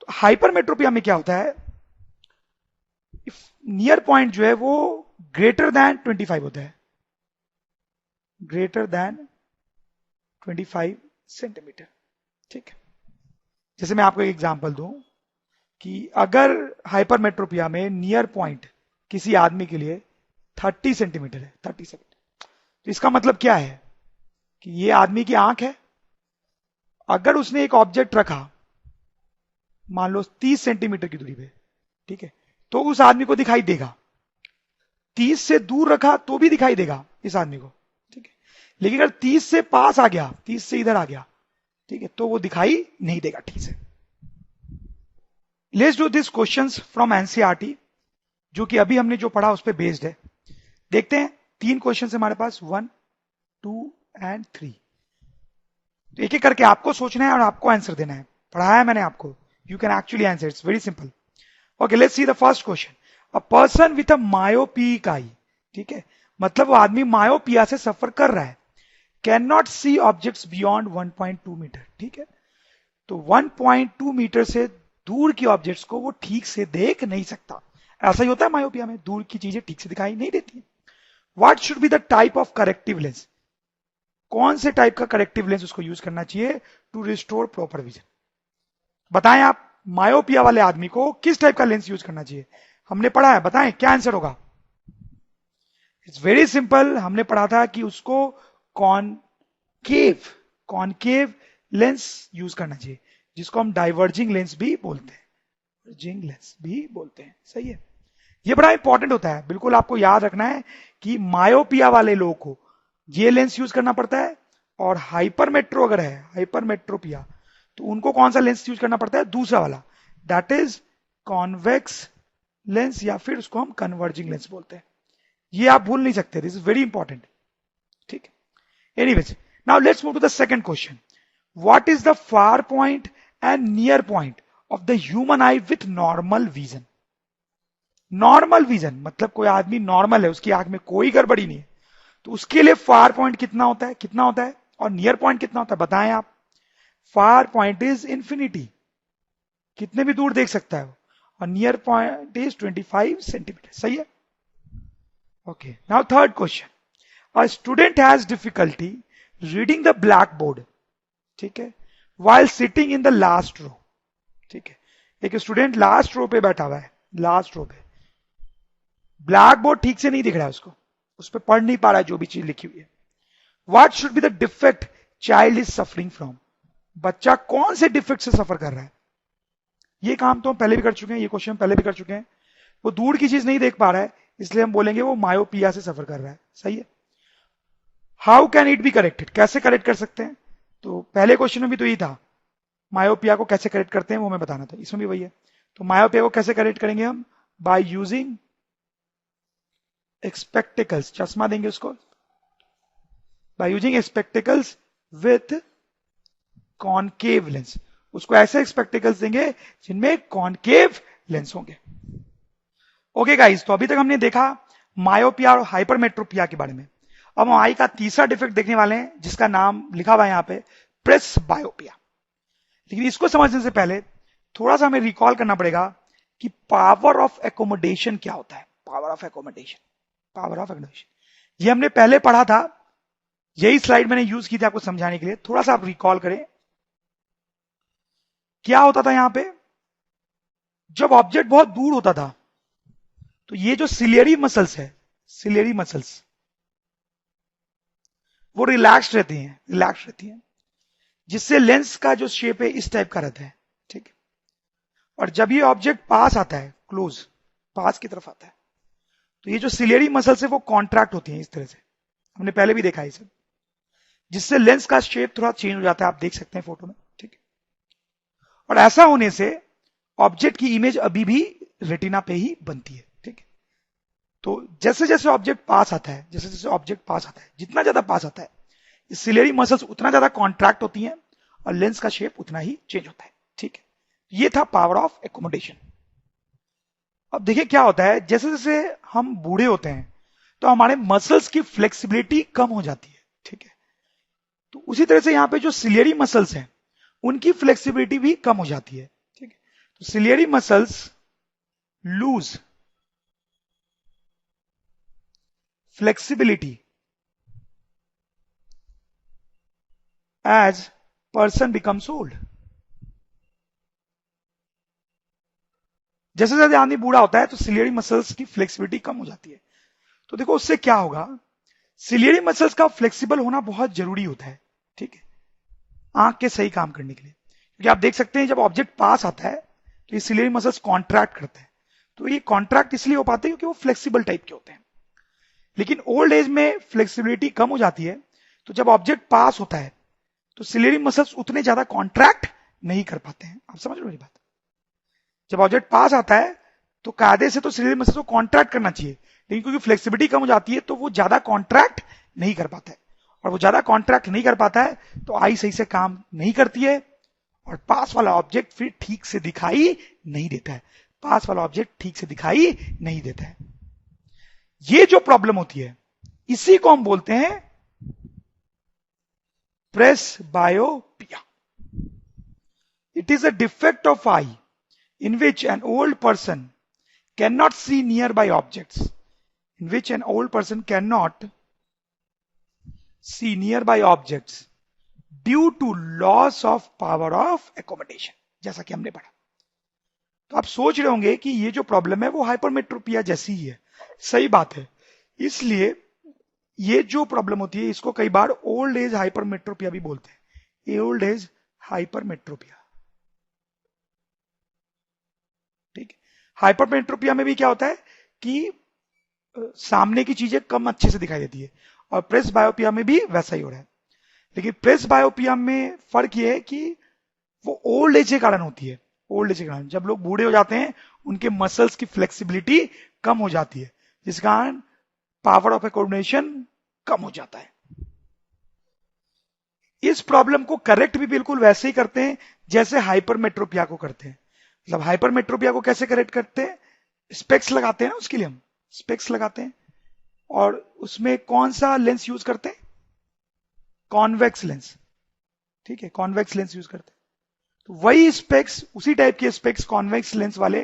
तो हाइपर मेट्रोपिया में क्या होता है, नियर पॉइंट जो है वो ग्रेटर देन 25 होता है, ग्रेटर देन 25 सेंटीमीटर। ठीक है, जैसे मैं आपको एक एग्जांपल दूं कि अगर हाइपरमेट्रोपिया में नियर पॉइंट किसी आदमी के लिए 30 सेंटीमीटर है, 30 सेंटीमीटर, तो इसका मतलब क्या है कि ये आदमी की आंख है, अगर उसने एक ऑब्जेक्ट रखा मान लो 30 सेंटीमीटर की दूरी पे, ठीक है, तो उस आदमी को दिखाई देगा। 30 से दूर रखा तो भी दिखाई देगा इस आदमी को। ठीक है, लेकिन अगर 30 से पास आ गया, 30 से इधर आ गया, ठीक है, तो वो दिखाई नहीं देगा ठीक से। Let's do this questions from NCERT, जो कि अभी हमने जो पढ़ा उस पर बेस्ड है। देखते हैं, 3 क्वेश्चन हमारे पास, 1, 2 एंड 3। तो एक एक करके आपको सोचना है और आपको आंसर देना है। पढ़ाया है मैंने आपको, you can actually answer, it's very simple. Okay, let's see the first question. A person with a myopic eye, ठीक है, मतलब वो आदमी मायोपिया से सफर कर रहा है, can not see objects beyond 1.2 metre. ठीक है, तो 1.2 मीटर से दूर की ऑब्जेक्ट्स को वो ठीक से देख नहीं सकता। ऐसा ही होता है मायोपिया में, दूर की चीजें ठीक से दिखाई नहीं देती। What should be the type of corrective lens, कौन से टाइप का करेक्टिव लेंस उसको यूज करना चाहिए टू रिस्टोर प्रॉपर विजन। बताएं आप, मायोपिया वाले आदमी को किस टाइप का लेंस यूज करना चाहिए? हमने पढ़ा है, बताएं क्या आंसर होगा? इट्स वेरी सिंपल, हमने पढ़ा था कि उसको कॉनकेव कॉनकेव लेंस यूज करना चाहिए, जिसको हम डाइवर्जिंग लेंस भी बोलते हैं, डाइवर्जिंग लेंस भी बोलते हैं। सही है, ये बड़ा इंपॉर्टेंट होता है, बिल्कुल आपको याद रखना है कि मायोपिया वाले लोगों को ये लेंस यूज करना पड़ता है, और हाइपरमेट्रो अगर है, हाइपरमेट्रोपिया, तो उनको कौन सा लेंस यूज करना पड़ता है? दूसरा वाला, दैट इज कॉन्वेक्स लेंस, या फिर उसको हम कन्वर्जिंग लेंस बोलते हैं। ये आप भूल नहीं सकते, दिस इज वेरी इंपॉर्टेंट। ठीक है, anyways, now let's move to the second question. What is the far point and near point of the human eye with normal vision? Normal vision मतलब कोई आदमी नॉर्मल है, उसकी आंख में कोई गड़बड़ी नहीं है, तो उसके लिए फार पॉइंट कितना होता है, कितना होता है, और नियर पॉइंट कितना होता है, बताएं आप। फार पॉइंट इज इंफिनिटी, कितने भी दूर देख सकता है वो, और नियर पॉइंट इज 25 सेंटीमीटर। सही है, okay. Now third question, a student has difficulty reading the black board, ठीक है, while sitting in the last row. ठीक है, एक स्टूडेंट लास्ट रो पे बैठा हुआ है, लास्ट रो पे, ब्लैक बोर्ड ठीक से नहीं दिख रहा है उसको, उस पर पढ़ नहीं पा रहा है जो भी चीज लिखी हुई है। What should be the defect child is suffering from? बच्चा कौन से डिफेक्ट से सफर कर रहा है? ये काम तो हम पहले भी कर चुके हैं, ये क्वेश्चन पहले भी कर चुके हैं। वो दूर की चीज नहीं देख पा रहा है, इसलिए हम बोलेंगे वो मायोपिया से सफर कर रहा है। सही है, how can it be corrected, कैसे करेक्ट कर सकते हैं? तो पहले क्वेश्चन में भी तो यही था, मायोपिया को कैसे करेक्ट करते हैं वो मैं बताना था, इसमें भी वही है। तो मायोपिया को कैसे करेक्ट करेंगे हम? बाय यूजिंग स्पेक्टिकल्स, चश्मा देंगे उसको, by using spectacles with concave lens, उसको ऐसे स्पेक्टिकल्स देंगे जिनमें कॉनकेव लेंस होंगे। ओके गाइस, तो अभी तक हमने देखा मायोपिया और हाइपरमेट्रोपिया के बारे में। अब हम आई का तीसरा डिफेक्ट देखने वाले हैं जिसका नाम लिखा हुआ है यहाँ पे प्रेस बायोपिया। लेकिन इसको समझने से पहले थोड़ा सा हमें रिकॉल करना पड़ेगा कि पावर ऑफ एकोमोडेशन क्या होता है। Power of accommodation, power of accommodation ये हमने पहले पढ़ा था, यही स्लाइड मैंने यूज की थी आपको समझाने के लिए। थोड़ा सा आप रिकॉल करें क्या होता था यहां पे। जब ऑब्जेक्ट बहुत दूर होता था तो ये जो सिलियरी मसल्स है, सिलियरी मसल्स वो रिलैक्स रहती हैं, जिससे लेंस का जो शेप है इस टाइप का रहता है, ठीक है। और जब ये ऑब्जेक्ट पास आता है, क्लोज पास की तरफ आता है, तो ये जो सिलियरी मसल्स है वो कॉन्ट्रैक्ट होती हैं इस तरह से, हमने पहले भी देखा है इसे, जिससे लेंस का शेप थोड़ा चेंज हो जाता है, आप देख सकते हैं फोटो में, ठीक है। और ऐसा होने से ऑब्जेक्ट की इमेज अभी भी रेटिना पे ही बनती है, ठीक है। तो जैसे जैसे ऑब्जेक्ट पास आता है, जैसे जैसे ऑब्जेक्ट पास आता है, जितना ज्यादा पास आता है, सिलियरी मसल्स उतना ज्यादा कॉन्ट्रैक्ट होती हैं और लेंस का शेप उतना ही चेंज होता है, ठीक है। ये था पावर ऑफ एकोमोडेशन। अब देखिए क्या होता है, जैसे जैसे हम बूढ़े होते हैं तो हमारे मसल्स की फ्लेक्सिबिलिटी कम हो जाती है, ठीक है। तो उसी तरह से यहां पे जो सिलियरी मसल्स हैं उनकी फ्लेक्सिबिलिटी भी कम हो जाती है, ठीक है। तो ciliary muscles lose flexibility as person becomes old. जैसे जैसे आदमी बूढ़ा होता है तो सिलियरी मसल्स की फ्लेक्सिबिलिटी कम हो जाती है। तो देखो उससे क्या होगा, सिलियरी मसल्स का फ्लेक्सिबल होना बहुत जरूरी होता है, ठीक है, आंख के सही काम करने के लिए। क्योंकि आप देख सकते हैं जब ऑब्जेक्ट पास आता है तो ये सिलियरी मसल्स कॉन्ट्रैक्ट करते हैं। तो ये कॉन्ट्रैक्ट इसलिए हो पाते हैं क्योंकि वो फ्लेक्सिबल टाइप के होते हैं। लेकिन ओल्ड एज में फ्लेक्सिबिलिटी कम हो जाती है, तो जब ऑब्जेक्ट पास होता है तो सिलियरी मसल्स उतने ज्यादा कॉन्ट्रैक्ट नहीं कर पाते हैं। आप समझ लो मेरी बात। जब ऑब्जेक्ट पास आता है तो कायदे से तो सिलियरी मसल्स को कॉन्ट्रैक्ट करना चाहिए, लेकिन क्योंकि फ्लेक्सिबिलिटी कम हो जाती है तो वो ज्यादा कॉन्ट्रैक्ट नहीं कर पाता है। और वो ज्यादा कॉन्ट्रैक्ट नहीं कर पाता है तो आई सही से काम नहीं करती है और पास वाला ऑब्जेक्ट फिर ठीक से दिखाई नहीं देता है। पास वाला ऑब्जेक्ट ठीक से दिखाई नहीं देता है। ये जो प्रॉब्लम होती है इसी को हम बोलते हैं presbyopia. It is a defect of eye in which an old person cannot see nearby objects, in which an old person cannot see nearby objects due to loss of power of accommodation, जैसा कि हमने पढ़ा। तो आप सोच रहे होंगे कि ये जो प्रॉब्लम है वो हाइपरमेट्रोपिया जैसी ही है। सही बात है, इसलिए ये जो प्रॉब्लम होती है इसको कई बार ओल्ड एज हाइपरमेट्रोपिया भी बोलते हैं, ओल्ड एज हाइपरमेट्रोपिया, ठीक है। हाइपरमेट्रोपिया में भी क्या होता है कि सामने की चीजें कम अच्छे से दिखाई देती है, और प्रेस बायोपिया में भी वैसा ही हो रहा है। लेकिन प्रेस बायोपिया में फर्क ये है कि वो ओल्ड एज के कारण होती है। ओल्ड एज के कारण जब लोग बूढ़े हो जाते हैं उनके मसल्स की फ्लेक्सिबिलिटी कम हो जाती है, जिस कारण पावर ऑफ कोऑर्डिनेशन कम हो जाता है। इस प्रॉब्लम को करेक्ट भी बिल्कुल वैसे ही करते हैं जैसे हाइपरमेट्रोपिया को करते हैं। मतलब हाइपरमेट्रोपिया को कैसे करेक्ट करते हैं, स्पेक्स लगाते हैं ना, उसके लिए हम स्पेक्स लगाते हैं। और उसमें कौन सा लेंस यूज करते हैं, कॉन्वेक्स लेंस, ठीक है, कॉन्वेक्स लेंस यूज करते हैं। तो वही स्पेक्स, उसी टाइप के स्पेक्स कॉन्वेक्स लेंस वाले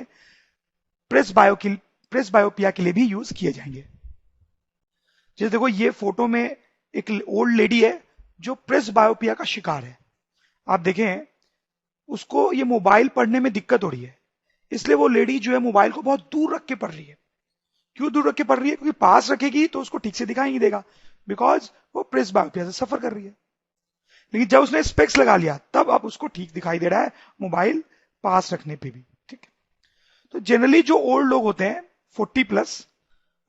प्रेस बायोपिया के लिए भी यूज किए जाएंगे। जैसे देखो ये फोटो में एक ओल्ड लेडी है जो प्रेस बायोपिया का शिकार है। आप देखें उसको ये मोबाइल पढ़ने में दिक्कत हो रही है, इसलिए वो लेडी जो है मोबाइल को बहुत दूर रख के पढ़ रही है। क्यों दूर रख के पढ़ रही है, क्योंकि पास रखेगी तो उसको ठीक से दिखाई नहीं देगा, बिकॉज वो प्रेस बायोपिया से सफर कर रही है। लेकिन जब उसने स्पेक्स लगा लिया तब अब उसको ठीक दिखाई दे रहा है मोबाइल पास रखने पे भी, ठीक है। तो जनरली जो ओल्ड लोग होते हैं 40+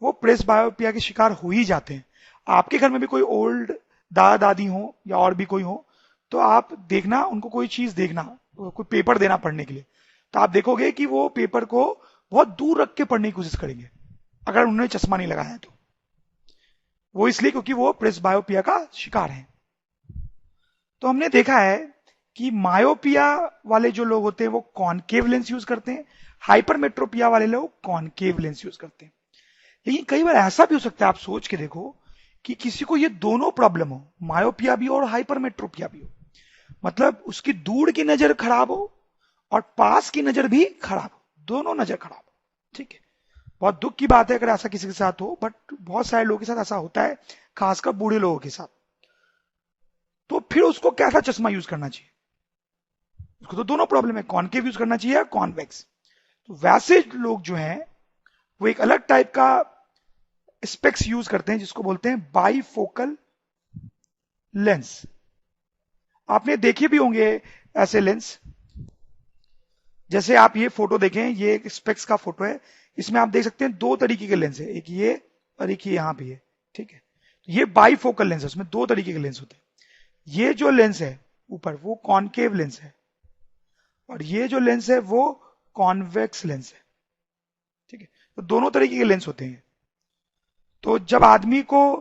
वो प्रेस बायोपिया के शिकार हो ही जाते हैं। आपके घर में भी कोई ओल्ड दादा दादी हो या और भी कोई हो तो आप देखना, उनको कोई चीज देखना, कोई पेपर देना पढ़ने के लिए, तो आप देखोगे कि वो पेपर को बहुत दूर रख के पढ़ने की कोशिश करेंगे अगर उन्होंने चश्मा नहीं लगाया है तो। वो इसलिए क्योंकि वो प्रेस बायोपिया का शिकार है। तो हमने देखा है कि मायोपिया वाले जो लोग होते हैं वो कॉनकेव लेंस यूज करते हैं, हाइपरमेट्रोपिया वाले लोग कॉनकेव लेंस यूज करते हैं। लेकिन कई बार ऐसा भी हो सकता है, आप सोच के देखो, कि किसी को ये दोनों प्रॉब्लम हो, मायोपिया भी हो और हाइपरमेट्रोपिया भी हो, मतलब उसकी दूर की नजर खराब हो और पास की नजर भी खराब हो, दोनों नजर खराब हो। ठीक है, बहुत दुख की बात है अगर ऐसा किसी के साथ हो, बट बहुत सारे लोगों के साथ ऐसा होता है, खासकर बूढ़े लोगों के साथ। तो फिर उसको कैसा चश्मा यूज करना चाहिए? उसको तो दोनों प्रॉब्लम है, कॉनकेव यूज करना चाहिए या कॉन्वेक्स। तो वैसे लोग जो हैं वो एक अलग टाइप का स्पेक्स यूज करते हैं जिसको बोलते हैं बाईफोकल लेंस। आपने देखे भी होंगे ऐसे लेंस, जैसे आप ये फोटो देखें, ये एक स्पेक्स का फोटो है, इसमें आप देख सकते हैं दो तरीके के लेंस है, एक ये और एक ये यहां भी है। ठीक है, ये बाईफोकल लेंस है, उसमें दो तरीके के लेंस होते हैं। ये जो लेंस है ऊपर वो कॉनकेव लेंस है, और ये जो लेंस है वो कॉन्वेक्स लेंस है। ठीक है, तो दोनों तरीके के लेंस होते हैं। तो जब आदमी को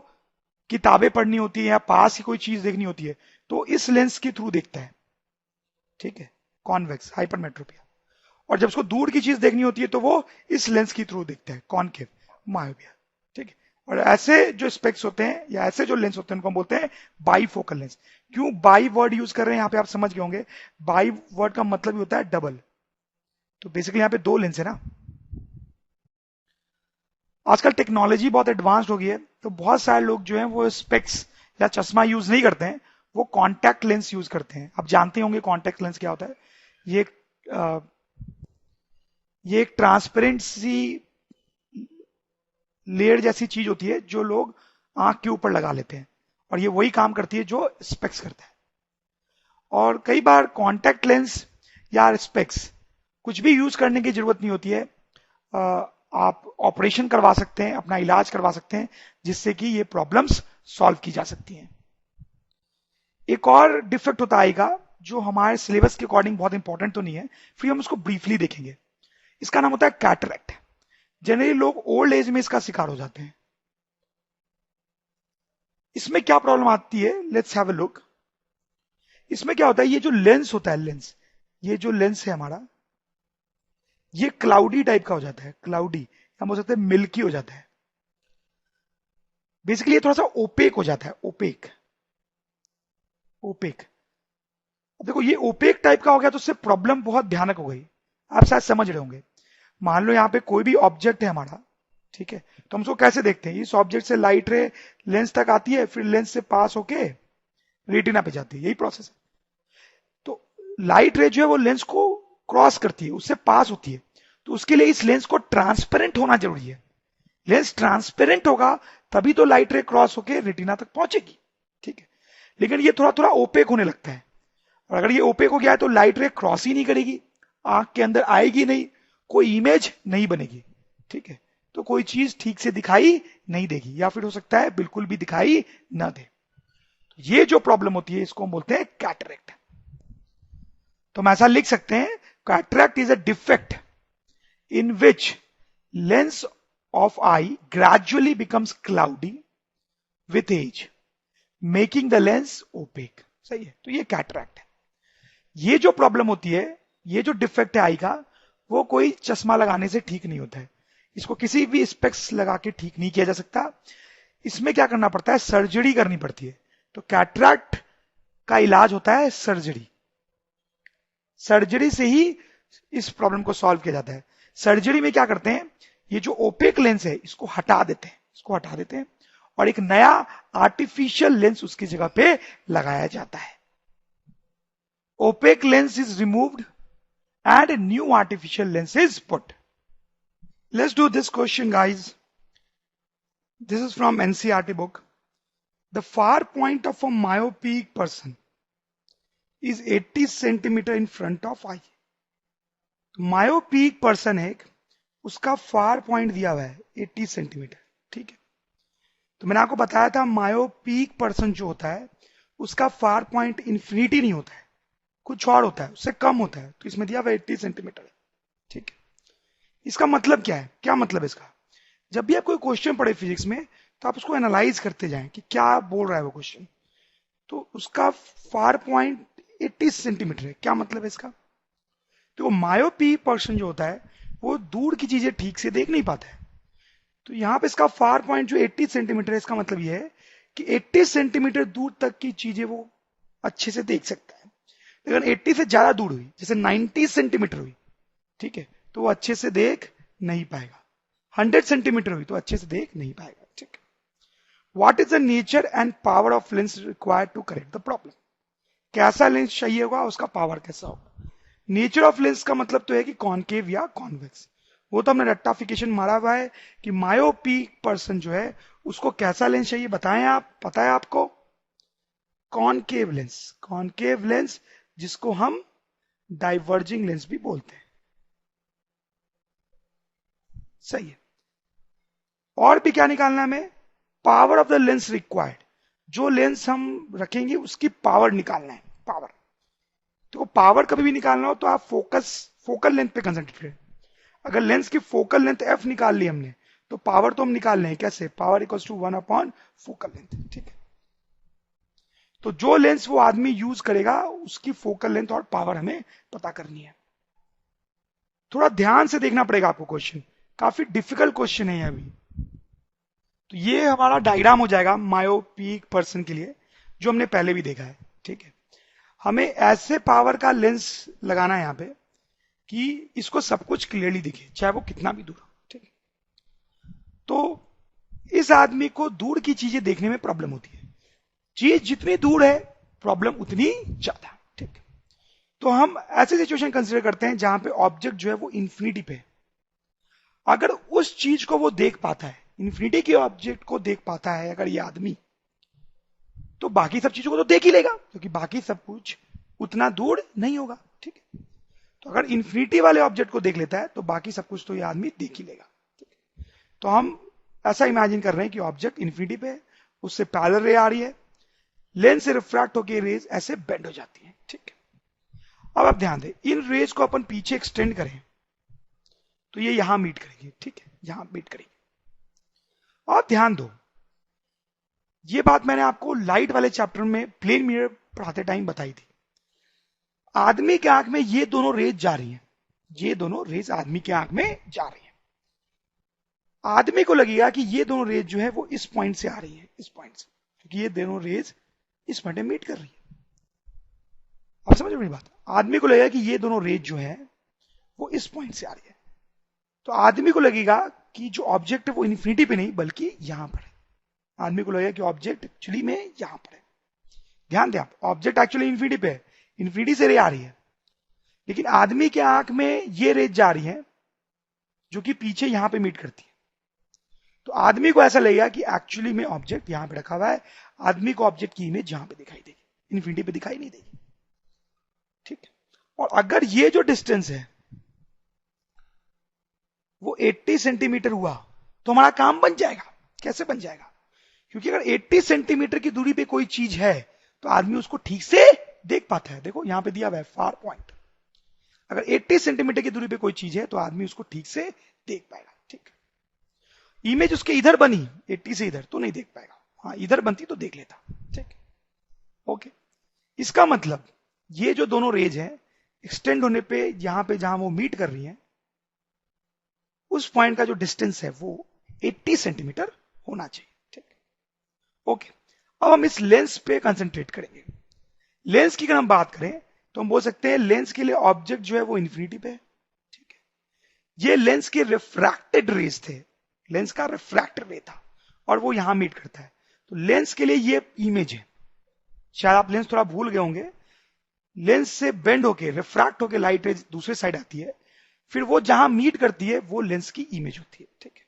किताबें पढ़नी होती है या पास की कोई चीज देखनी होती है तो इस लेंस के थ्रू देखता है। ठीक है, कॉन्वेक्स हाइपरमेट्रोपिया। और जब उसको दूर की चीज देखनी होती है तो वो इस लेंस के थ्रू देखता है, कॉनकेव मायोपिया। ठीक है, और ऐसे जो स्पेक्स होते हैं या ऐसे जो लेंस होते हैं उनको हम बोलते हैं बाईफोकल लेंस। क्यों बाई वर्ड यूज कर रहे हैं यहां पे आप समझ गए होंगे, बाई वर्ड का मतलब ही होता है डबल। तो बेसिकली यहां पे दो लेंस है ना। आजकल टेक्नोलॉजी बहुत एडवांस्ड हो गई है, तो बहुत सारे लोग जो हैं वो स्पेक्स या चश्मा यूज नहीं करते हैं, वो कॉन्टैक्ट लेंस यूज करते हैं। आप जानते होंगे कॉन्टैक्ट लेंस क्या होता है। ये अ, ये एक ट्रांसपेरेंट सी लेयर जैसी चीज होती है जो लोग आंख के ऊपर लगा लेते हैं, और ये वही काम करती है जो स्पेक्स करता है। और कई बार कॉन्टैक्ट लेंस या स्पेक्स कुछ भी यूज करने की जरूरत नहीं होती है, आप ऑपरेशन करवा सकते हैं, अपना इलाज करवा सकते हैं, जिससे कि ये प्रॉब्लम्स सॉल्व की जा सकती हैं। एक और डिफेक्ट होता आएगा जो हमारे सिलेबस के अकॉर्डिंग बहुत इंपॉर्टेंट तो नहीं है, फिर हम उसको ब्रीफली देखेंगे। इसका नाम होता है कैटरैक्ट। जनरली लोग ओल्ड एज में इसका शिकार हो जाते हैं। इसमें क्या प्रॉब्लम आती है, लेट्स हैव अ लुक। इसमें क्या होता है, ये जो लेंस होता है, लेंस, ये जो लेंस है हमारा, ये क्लाउडी टाइप का हो जाता है, क्लाउडी, हम बोल सकते हैं मिल्की हो जाता है। बेसिकली ये थोड़ा सा ओपेक हो जाता है, ओपेक, ओपेक। अब देखो ये ओपेक टाइप का हो गया तो उससे प्रॉब्लम बहुत भयानक हो गई। आप शायद समझ रहे होंगे, मान लो यहाँ पे कोई भी ऑब्जेक्ट है हमारा, ठीक है, तो हम उसको कैसे देखते हैं, इस ऑब्जेक्ट से लाइट रे लेंस तक आती है, फिर लेंस से पास होके रेटिना पे जाती है, यही प्रोसेस है। तो लाइट रे जो है वो लेंस को क्रॉस करती है, उससे पास होती है, तो उसके लिए इस लेंस को ट्रांसपेरेंट होना जरूरी है। लेंस ट्रांसपेरेंट होगा तभी तो लाइट रे क्रॉस होके रेटिना तक पहुंचेगी। ठीक है, लेकिन ये थोड़ा थोड़ा ओपेक होने लगता है, और अगर ये ओपेक हो गया है तो लाइट रे क्रॉस ही नहीं करेगी, आंख के अंदर आएगी नहीं, कोई इमेज नहीं बनेगी। ठीक है, तो कोई चीज ठीक से दिखाई नहीं देगी, या फिर हो सकता है बिल्कुल भी दिखाई ना दे। तो ये जो प्रॉब्लम होती है इसको हम बोलते हैं कैटरैक्ट। तो हम ऐसा लिख सकते हैं, cataract is a defect in which lens of eye gradually becomes cloudy with age, making the lens opaque। सही है, तो ये कैटरैक्ट है। ये जो प्रॉब्लम होती है, ये जो डिफेक्ट है आई का, वो कोई चश्मा लगाने से ठीक नहीं होता है। इसको किसी भी स्पेक्स लगा के ठीक नहीं किया जा सकता। इसमें क्या करना पड़ता है, सर्जरी करनी पड़ती है। तो कैटरैक्ट का इलाज होता है सर्जरी। सर्जरी से ही इस प्रॉब्लम को सॉल्व किया जाता है। सर्जरी में क्या करते हैं, ये जो ओपेक लेंस है इसको हटा देते हैं, इसको हटा देते हैं, और एक नया आर्टिफिशियल लेंस उसकी जगह पे लगाया जाता है। Opaque lens is removed and new artificial lens is put. Let's do this question guys. This is from NCERT book. The far point of a myopic person is 80 centimetre in front of eye. Myopic person है, उसका far point दिया हुआ है 80 centimetre. ठीक है, तो मैंने आपको बताया था मायोपिक पर्सन जो होता है उसका फार पॉइंट इंफिनिटी नहीं होता है, कुछ और होता है, उससे कम होता है। तो इसमें दिया हुआ 80 सेंटीमीटर। ठीक है, इसका मतलब क्या है, क्या मतलब है इसका? जब भी आप कोई क्वेश्चन पढ़े फिजिक्स में तो आप उसको एनालाइज करते जाएं कि क्या बोल रहा है वो क्वेश्चन। तो उसका फार पॉइंट 80 सेंटीमीटर है। क्या मतलब है इसका? तो मायोपी पर्सन जो होता है वो दूर की चीजें ठीक से देख नहीं पाता है। तो यहां पे इसका फार पॉइंट जो 80 सेंटीमीटर है, इसका मतलब यह है कि 80 सेंटीमीटर दूर तक की चीजें वो अच्छे से देख सकता है। लेकिन 80 से ज्यादा दूर हुई, जैसे 90 सेंटीमीटर हुई, ठीक है, तो वो अच्छे से देख नहीं पाएगा। 100 सेंटीमीटर हुई तो अच्छे से देख नहीं पाएगा। ठीक है। What is the nature and power of lens required to correct the problem? कैसा लेंस चाहिए होगा, उसका पावर कैसा होगा? नेचर ऑफ लेंस का मतलब तो है कि कॉनकेव या कॉन्वेक्स। वो तो हमने रट्टाफिकेशन मारा हुआ है कि मायोपिक पर्सन जो है उसको कैसा लेंस चाहिए, बताएं आप, पता है आपको? Concave lens. कॉनकेव लेंस जिसको हम डाइवर्जिंग लेंस भी बोलते हैं। सही है। और भी क्या निकालना है हमें? Power of the lens required. जो लेंस हम रखेंगे उसकी पावर निकालना है। पावर, तो पावर कभी भी निकालना हो तो आप फोकल लेंथ पे कंसंट्रेट करें। अगर लेंस की फोकल लेंथ एफ निकाल ली हमने तो पावर तो हम निकाल लें। कैसे? Power equals to 1 upon focal length. ठीक है। तो जो लेंस वो आदमी यूज करेगा उसकी फोकल लेंथ और पावर हमें पता करनी है। थोड़ा ध्यान से देखना पड़ेगा आपको क्वेश्चन, काफी डिफिकल्ट क्वेश्चन है ये अभी। तो ये हमारा डायग्राम हो जाएगा मायोपिक पर्सन के लिए, जो हमने पहले भी देखा है। ठीक है। हमें ऐसे पावर का लेंस लगाना है यहां पे कि इसको सब कुछ क्लियरली दिखे, चाहे वो कितना भी दूर हो। ठीक है। तो इस आदमी को दूर की चीजें देखने में प्रॉब्लम होती है। चीज जितनी दूर है प्रॉब्लम उतनी ज्यादा। ठीक है। तो हम ऐसे सिचुएशन कंसीडर करते हैं जहां पे ऑब्जेक्ट जो है वो इंफिनिटी पे है। अगर उस चीज को वो देख पाता है, इंफिनिटी के ऑब्जेक्ट को देख पाता है अगर ये आदमी, तो बाकी सब चीजों को तो देख ही लेगा, क्योंकि बाकी सब कुछ उतना दूर नहीं होगा। ठीक है। तो अगर इंफिनिटी वाले ऑब्जेक्ट को देख लेता है तो बाकी सब कुछ तो ये आदमी देख ही लेगा। ठीक है। तो हम ऐसा इमेजिन कर रहे हैं कि ऑब्जेक्ट इंफिनिटी पे है, उससे पैरेलल रे आ रही है, लेंस से रिफ्रैक्ट होकर रेज ऐसे बेंड हो जाती है। ठीक है। अब आप ध्यान दें, इन रेज को अपन पीछे एक्सटेंड करें तो ये यहां मीट करेंगे। ठीक है, यहां मीट करेंगे। और ध्यान दो, ये बात मैंने आपको लाइट वाले चैप्टर में प्लेन मिरर पढ़ाते टाइम बताई थी। आदमी के आंख में ये दोनों रेज जा रही हैं, ये दोनों रेज आदमी के आंख में जा रही हैं। आदमी को लगेगा कि ये दोनों रेज जो है वो इस पॉइंट से आ रही है, इस पॉइंट से, क्योंकि ये दोनों रेज इस पॉइंट में मीट कर रही है। आप समझ रहे मेरी बात? आदमी को लगेगा कि ये दोनों रेज जो है वो इस पॉइंट से आ रही है। तो आदमी को लगेगा कि जो ऑब्जेक्ट है वो इन्फिनिटी पे नहीं बल्कि यहां पर है। आदमी को लगेगा कि ऑब्जेक्ट एक्चुअली में यहां पर है। ध्यान दें आप, ऑब्जेक्ट एक्चुअली इन्फिनिटी पे है, इन्फिनिटी से रे आ रही है, लेकिन आदमी के आंख में ये रेज जा रही है जो कि पीछे यहां पे मीट करती है। तो आदमी को ऐसा लगेगा कि एक्चुअली में ऑब्जेक्ट यहां पे रखा हुआ है। आदमी को ऑब्जेक्ट की इमेज यहां पे दिखाई देगी, इन्फिनिटी पे दिखाई नहीं देगी। ठीक है। और अगर ये जो डिस्टेंस है वो 80 सेंटीमीटर हुआ तो हमारा काम बन जाएगा। कैसे बन जाएगा? क्योंकि अगर 80 सेंटीमीटर की दूरी पे कोई चीज है तो आदमी उसको ठीक से देख पाता है। देखो यहां पे दिया हुआ है फार पॉइंट। अगर 80 सेंटीमीटर की दूरी पे कोई चीज है तो आदमी उसको ठीक से देख पाएगा। ठीक। इमेज उसके इधर बनी 80 से इधर तो नहीं देख पाएगा, हाँ इधर बनती तो देख लेता। ठीक। ओके। इसका मतलब ये जो दोनों रेज हैं एक्सटेंड होने पे यहां पे जहां वो मीट कर रही हैं उस पॉइंट का जो डिस्टेंस है वो 80 सेंटीमीटर होना चाहिए। ठीक। ओके। अब हम इस लेंस पे कंसंट्रेट करेंगे। लेंस की अगर हम बात करें तो हम बोल सकते हैं लेंस के लिए ऑब्जेक्ट जो है वो इंफिनिटी पे है। ठीक है। ये लेंस के रिफ्रैक्टेड रेज थे, लेंस का रिफ्रैक्टेड रे था और वो यहां मीट करता है। तो लेंस के लिए ये इमेज है। शायद आप लेंस थोड़ा भूल गए होंगे, लेंस से बेंड होके रिफ्रैक्ट होके लाइट रेज दूसरे साइड आती है, फिर वो जहां मीट करती है वो लेंस की इमेज होती है। ठीक है।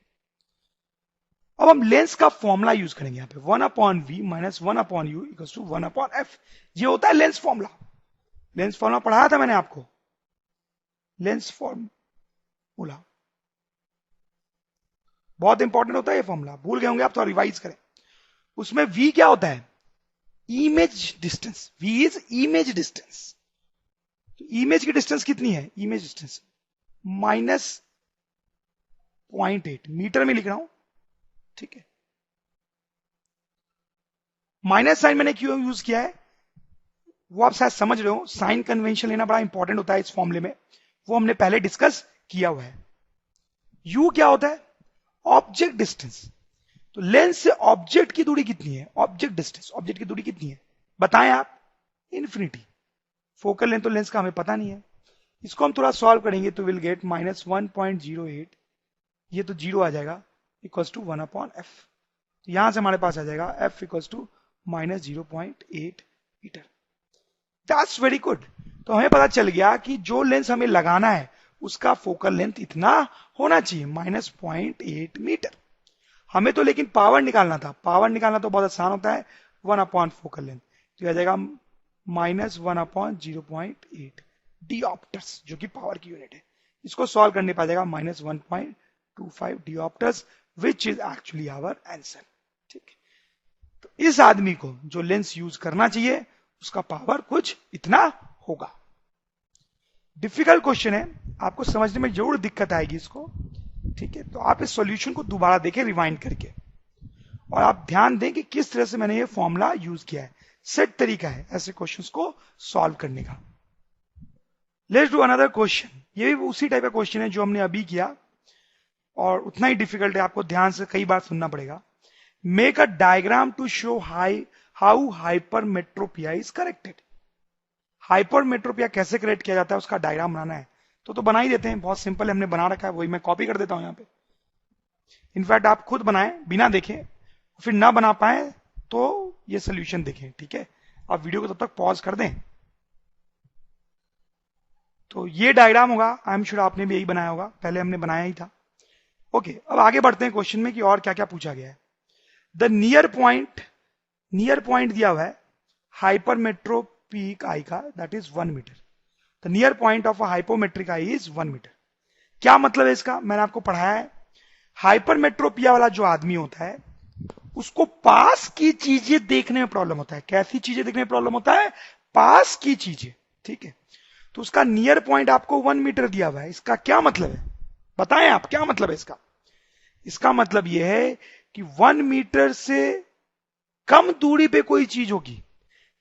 अब हम लेंस का फॉर्मूला यूज करेंगे यहां पे 1 upon v minus 1 upon u equals to 1 upon f. ये होता है लेंस फॉर्मूला। लेंस फॉर्मूला पढ़ाया था मैंने आपको, लेंस फॉर्मूला बहुत इंपॉर्टेंट होता है। ये फॉर्मूला भूल गए होंगे आप, तो रिवाइज करें। उसमें वी क्या होता है? Image distance. V is image distance. तो इमेज की डिस्टेंस कितनी है? इमेज डिस्टेंस -0.8 मीटर में लिख रहा हूं। ठीक है। माइनस साइन मैंने क्यों यूज किया है? वो आप शायद समझ रहे हो, साइन कन्वेंशन लेना बड़ा इंपॉर्टेंट होता है इस फॉर्मूले में, वो हमने पहले डिस्कस किया हुआ है। यू क्या होता है? Object distance. तो लेंस से ऑब्जेक्ट की दूरी कितनी है? ऑब्जेक्ट डिस्टेंस, ऑब्जेक्ट की दूरी कितनी है बताएं आप? इन्फिनिटी। फोकल लेंथ तो लेंस का हमें पता नहीं है, इसको हम थोड़ा सॉल्व करेंगे तो विल गेट -1.08, ये तो 0 आ जाएगा, इक्वल्स टू 1/f। तो यहां से हमारे पास आ जाएगा f equals to -0.8 metre. That's very good. तो हमें पता चल गया कि जो लेंस हमें लगाना है उसका फोकल लेंथ इतना होना चाहिए, -0.8 मीटर। हमें तो लेकिन पावर निकालना था, पावर निकालना तो बहुत आसान होता है, 1/, फोकल लेंथ, तो आ जाएगा -1/0.8 डिऑप्टर्स, जो कि पावर की यूनिट है। इसको सॉल्व करने पर आ जाएगा -1.25 dioptres, which is actually our answer. ठीक है, तो इस आदमी को जो लेंस यूज करना चाहिए उसका पावर कुछ इतना होगा। डिफिकल्ट क्वेश्चन है, आपको समझने में जरूर दिक्कत आएगी इसको। ठीक है, तो आप इस सॉल्यूशन को दोबारा देखें रिवाइंड करके, और आप ध्यान दें कि किस तरह से मैंने ये फॉर्मूला यूज किया है। सेट तरीका है ऐसे क्वेश्चंस को सॉल्व करने का। Let's do another question. ये भी उसी टाइप का क्वेश्चन है जो हमने अभी किया, और उतना ही डिफिकल्ट है, आपको ध्यान से कई बार सुनना पड़ेगा। Make a diagram to show how hypermetropia is corrected. Hypermetropia कैसे करेक्ट किया जाता है उसका डायग्राम बनाना है, तो बना ही देते हैं, बहुत सिंपल हमने बना रखा है, वही मैं कॉपी कर देता हूं यहां पे। इनफैक्ट आप खुद बनाएं बिना देखे, फिर ना बना पाए तो ये सोल्यूशन देखें। ठीक है, आप वीडियो को तब तक पॉज कर दें। तो ये डायग्राम होगा, आई एम श्योर आपने भी यही बनाया होगा, पहले हमने बनाया ही था। ओके, अब आगे बढ़ते हैं क्वेश्चन में कि और क्या क्या पूछा गया है। द नियर पॉइंट दिया हुआ है हाइपरमेट्रोपिक आई का, that is 1 metre. The near point of a hypermetropic eye is 1 metre. क्या मतलब है इसका? मैंने आपको पढ़ाया है, हाइपरमेट्रोपिया वाला जो आदमी होता है उसको पास की चीजें देखने में प्रॉब्लम होता है। कैसी चीजें देखने में प्रॉब्लम होता है? पास की चीजें। ठीक है, तो उसका नियर पॉइंट आपको 1 मीटर दिया हुआ है। इसका क्या मतलब है बताएं आप, क्या मतलब है इसका? इसका मतलब यह है कि 1 मीटर से कम दूरी पे कोई चीज होगी,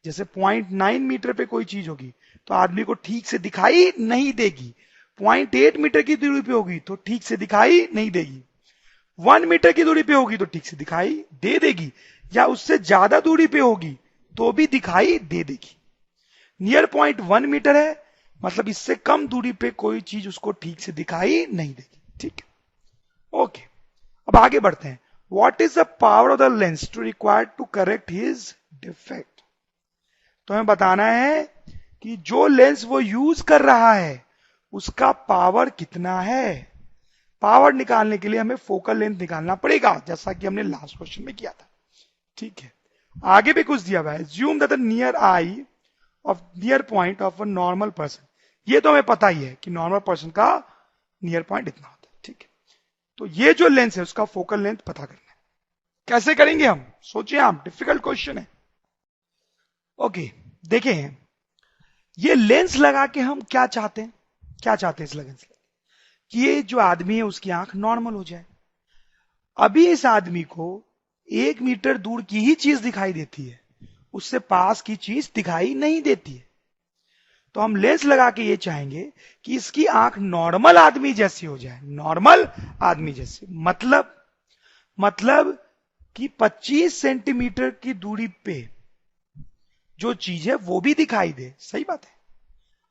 जैसे 0.9 मीटर पे कोई चीज होगी तो आदमी को ठीक से दिखाई नहीं देगी। 0.8 मीटर की दूरी पे होगी तो ठीक से दिखाई नहीं देगी। 1 मीटर की दूरी पे होगी तो ठीक से दिखाई दे देगी, या उससे ज्यादा दूरी पे होगी तो भी दिखाई दे देगी। नियर पॉइंट 1 मीटर है, मतलब इससे कम दूरी पे कोई चीज उसको ठीक से दिखाई नहीं देगी। ठीक है, ओके, अब आगे बढ़ते हैं। What is the power of the lens to required to correct his defect. तो हमें बताना है कि जो लेंस वो यूज कर रहा है उसका पावर कितना है। पावर निकालने के लिए हमें फोकल लेंथ निकालना पड़ेगा, जैसा कि हमने लास्ट क्वेश्चन में किया था। ठीक है, आगे भी कुछ दिया हुआ है, ज्यूम that the near point of a normal person. ये तो हमें पता ही है कि नॉर्मल पर्सन का नियर पॉइंट इतना होता है। ठीक है, तो ये जो लेंस है उसका फोकल लेंथ पता करना है। कैसे करेंगे हम, सोचिए आप, डिफिकल्ट क्वेश्चन है। ओके, देखें ये लेंस लगा के हम क्या चाहते हैं, क्या चाहते हैं इस लेंस से? कि ये जो आदमी है उसकी आंख नॉर्मल हो जाए। अभी इस आदमी को 1 मीटर दूर की ही चीज दिखाई देती है, उससे पास की चीज दिखाई नहीं देती है। तो हम लेंस लगा के ये चाहेंगे कि इसकी आंख नॉर्मल आदमी जैसी हो जाए, नॉर्मल आदमी जैसी। मतलब कि 25 सेंटीमीटर की दूरी पे जो चीज है वो भी दिखाई दे। सही बात है,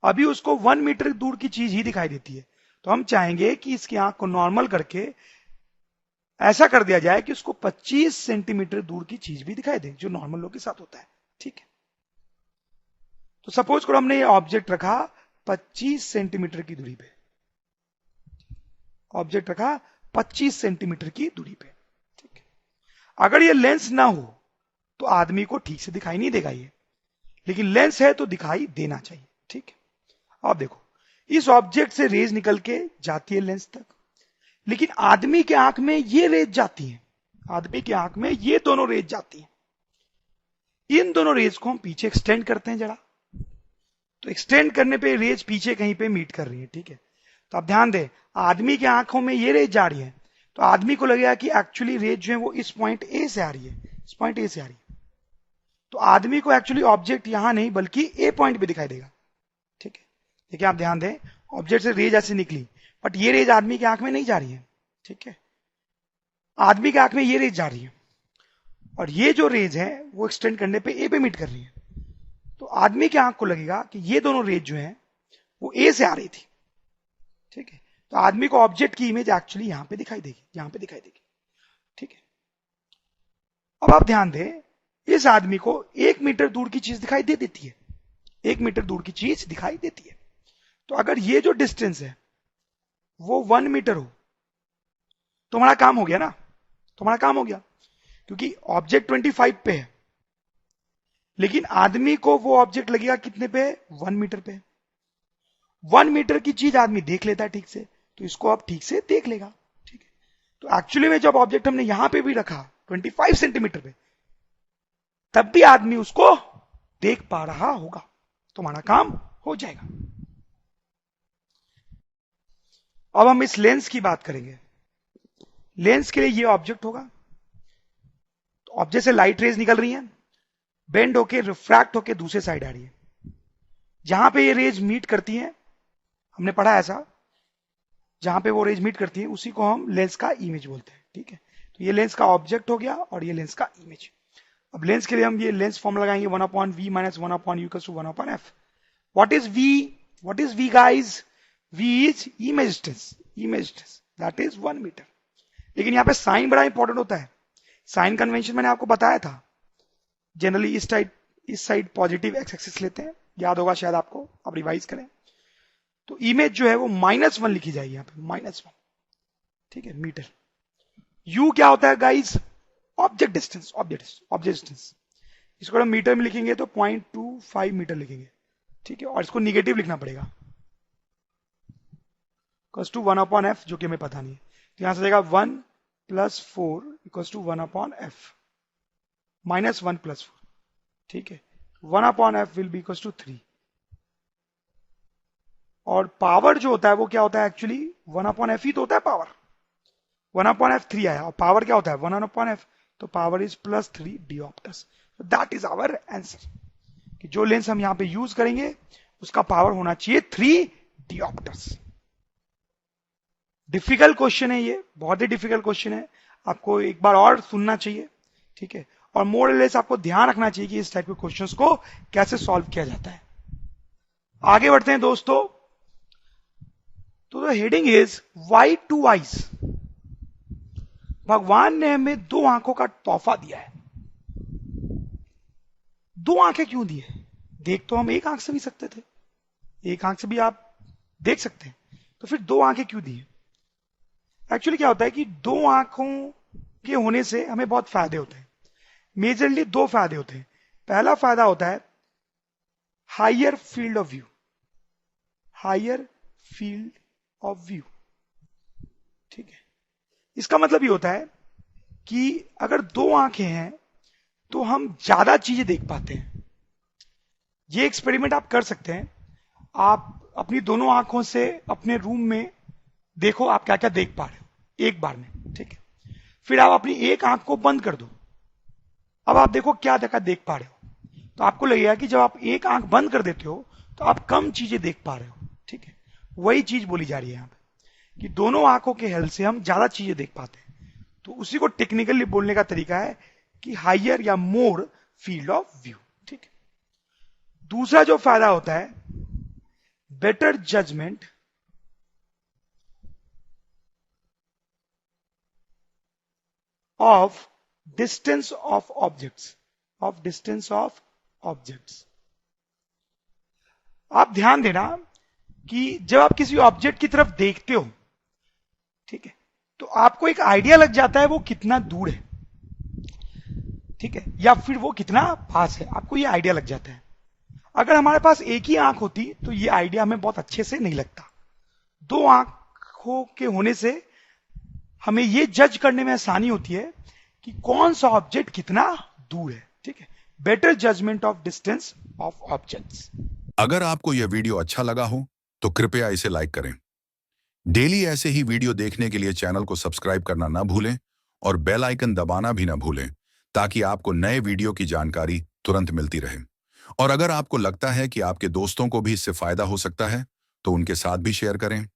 अभी उसको 1 मीटर दूर की चीज ही दिखाई देती है, तो हम चाहेंगे कि इसकी आंख को नॉर्मल करके ऐसा कर दिया जाए कि उसको 25 सेंटीमीटर दूर की चीज भी दिखाई दे, जो नॉर्मल लोग के साथ होता है। ठीक है, तो सपोज करो हमने ये ऑब्जेक्ट रखा 25 सेंटीमीटर की दूरी पे, ऑब्जेक्ट रखा 25 सेंटीमीटर की दूरी पे। ठीक है, अगर ये लेंस ना हो तो आदमी को ठीक से दिखाई नहीं देगा ये, लेकिन लेंस है तो दिखाई देना चाहिए। ठीक है, अब देखो इस ऑब्जेक्ट से रेज निकल के जाती है लेंस तक, लेकिन आदमी के आंख में ये रेज जाती है, आदमी के आंख में ये दोनों रेज जाती हैं। इन दोनों रेज को हम पीछे एक्सटेंड करते हैं जरा, तो एक्सटेंड करने पे रेज पीछे कहीं पे मीट कर रही है। ठीक है, तो आप ध्यान दें, आदमी की आंखों में ये रेज जा रही है, तो आदमी को लगेगा कि एक्चुअली रेज जो है वो इस पॉइंट ए से आ रही है, इस पॉइंट ए से आ रही है। तो आदमी को एक्चुअली ऑब्जेक्ट यहां नहीं बल्कि ए पॉइंट पे दिखाई देगा। ठीक है, देखिए आप ध्यान दें, ऑब्जेक्ट से रेज ऐसे निकली, बट ये रेज आदमी की आंख में नहीं जा रही है। ठीक है, आदमी की आंख में ये रेज जा रही है, और ये जो रेज है वो एक्सटेंड करने पे ए पे मीट कर रही है। तो आदमी की आंख को लगेगा कि ये दोनों रेज जो है वो ए से आ रही थी। ठीक है, तो आदमी को ऑब्जेक्ट की इमेज एक्चुअली यहां पे दिखाई देगी, यहां पे दिखाई देगी। ठीक है, अब आप ध्यान दें, इस आदमी को 1 मीटर दूर की चीज दिखाई दे देती है, 1 मीटर दूर की चीज दिखाई देती है। तो अगर ये जो डिस्टेंस है वो 1 मीटर हो तो हमारा काम हो गया ना, तो हमारा काम हो गया, क्योंकि ऑब्जेक्ट 25 पे है, लेकिन आदमी को वो ऑब्जेक्ट लगेगा कितने पे, 1 मीटर पे। 1 मीटर की चीज आदमी देख लेता है ठीक से, तो इसको अब ठीक से देख लेगा। ठीक है, तो एक्चुअली में जब ऑब्जेक्ट हमने यहां पे भी रखा 25 सेंटीमीटर पे, तब भी आदमी उसको देख पा रहा होगा, तो हमारा काम हो जाएगा। अब हम इस लेंस की बात करेंगे। लेंस के लिए ये ऑब्जेक्ट होगा, तो ऑब्जेक्ट से लाइट रेज निकल रही है, बेंड होके रिफ्रैक्ट होके दूसरे साइड आ रही है। जहां पे ये रेज मीट करती है, हमने पढ़ा ऐसा, जहां पे वो रेज मीट करती है उसी को हम लेंस का इमेज बोलते हैं। ठीक है, तो ये लेंस का ऑब्जेक्ट हो गया और ये लेंस का इमेज। अब लेंस के लिए हम ये लेंस फॉर्म लगाएंगे 1/v minus 1/u equals to 1/f। What is v? What is v guys? v is image distance, image distance that is 1 metre. लेकिन यहां पे साइन बड़ा इंपॉर्टेंट होता है। साइन कन्वेंशन मैंने आपको बताया था, जनरली इस साइड पॉजिटिव एक्स एक्सिस लेते हैं, याद होगा शायद आपको, आप रिवाइज करें। तो इमेज जो है वो -1 लिखी जाएगी यहां पे, -1। ठीक है, मीटर। u क्या होता है guys? Object distance, object distance. इसको हम मीटर में लिखेंगे तो 0.25 मीटर लिखेंगे। ठीक है, और इसको निगेटिव लिखना पड़ेगा, इक्वल्स टू 1/f, जो कि हमें पता नहीं है। तो यहां से जाएगा 1 + 4 इक्वल्स टू 1/f, -1 + 4। ठीक है, 1/f will be equals to 3। और पावर जो होता है वो क्या होता है एक्चुअली, 1/f ही तो होता है पावर। 1/f 3 आया, और पावर क्या होता है 1/f, तो power is +3 dioptres. That is our answer, कि जो लेंस हम यहां पे यूज करेंगे उसका पावर होना चाहिए 3 डिओप्टर्स। डिफिकल्ट क्वेश्चन है ये, बहुत ही डिफिकल्ट क्वेश्चन है, आपको एक बार और सुनना चाहिए। ठीक है, और मोर और लेस आपको ध्यान रखना चाहिए कि इस टाइप के क्वेश्चंस को कैसे सॉल्व किया जाता है। आगे बढ़ते हैं दोस्तों। तो the heading is why 2 eyes. भगवान ने हमें 2 आंखों का तोहफा दिया है। 2 आंखें क्यों दी है? देख तो हम एक आंख से भी सकते थे, एक आंख से भी आप देख सकते हैं, तो फिर 2 आंखें क्यों दी है? एक्चुअली क्या होता है कि 2 आंखों के होने से हमें बहुत फायदे होते हैं। मेजरली 2 फायदे होते हैं। पहला फायदा होता है higher field of view, higher field of view. ठीक है, इसका मतलब ये होता है कि अगर 2 आंखें हैं तो हम ज्यादा चीजें देख पाते हैं। ये एक्सपेरिमेंट आप कर सकते हैं। आप अपनी दोनों आंखों से अपने रूम में देखो आप क्या क्या देख पा रहे हो एक बार में। ठीक है, फिर आप अपनी एक आंख को बंद कर दो, अब आप देखो क्या देख पा रहे हो। तो आपको लगेगा कि जब आप एक आंख बंद कर देते हो तो आप कम चीजें देख पा रहे हो। ठीक है, वही चीज बोली जा रही है यहां पे कि दोनों आंखों के हेल्प से हम ज्यादा चीजें देख पाते हैं। तो उसी को टेक्निकली बोलने का तरीका है कि हायर या मोर फील्ड ऑफ व्यू। ठीक है, दूसरा जो फायदा होता है better judgement of distance of objects, of distance of objects. आप ध्यान देना कि जब आप किसी ऑब्जेक्ट की तरफ देखते हो, ठीक है, तो आपको एक आइडिया लग जाता है वो कितना दूर है, ठीक है, या फिर वो कितना पास है, आपको ये आइडिया लग जाता है। अगर हमारे पास एक ही आंख होती तो ये आइडिया हमें बहुत अच्छे से नहीं लगता। 2 आंखों के होने से हमें ये जज करने में आसानी होती है कि कौन सा ऑब्जेक्ट कितना दूर है। ठीक है, better judgement of distance of objects. अगर आपको यह वीडियो अच्छा लगा हो तो कृपया इसे लाइक करें। डेली ऐसे ही वीडियो देखने के लिए चैनल को सब्सक्राइब करना ना भूलें और बेल आइकन दबाना भी ना भूलें, ताकि आपको नए वीडियो की जानकारी तुरंत मिलती रहे। और अगर आपको लगता है कि आपके दोस्तों को भी इससे फायदा हो सकता है तो उनके साथ भी शेयर करें।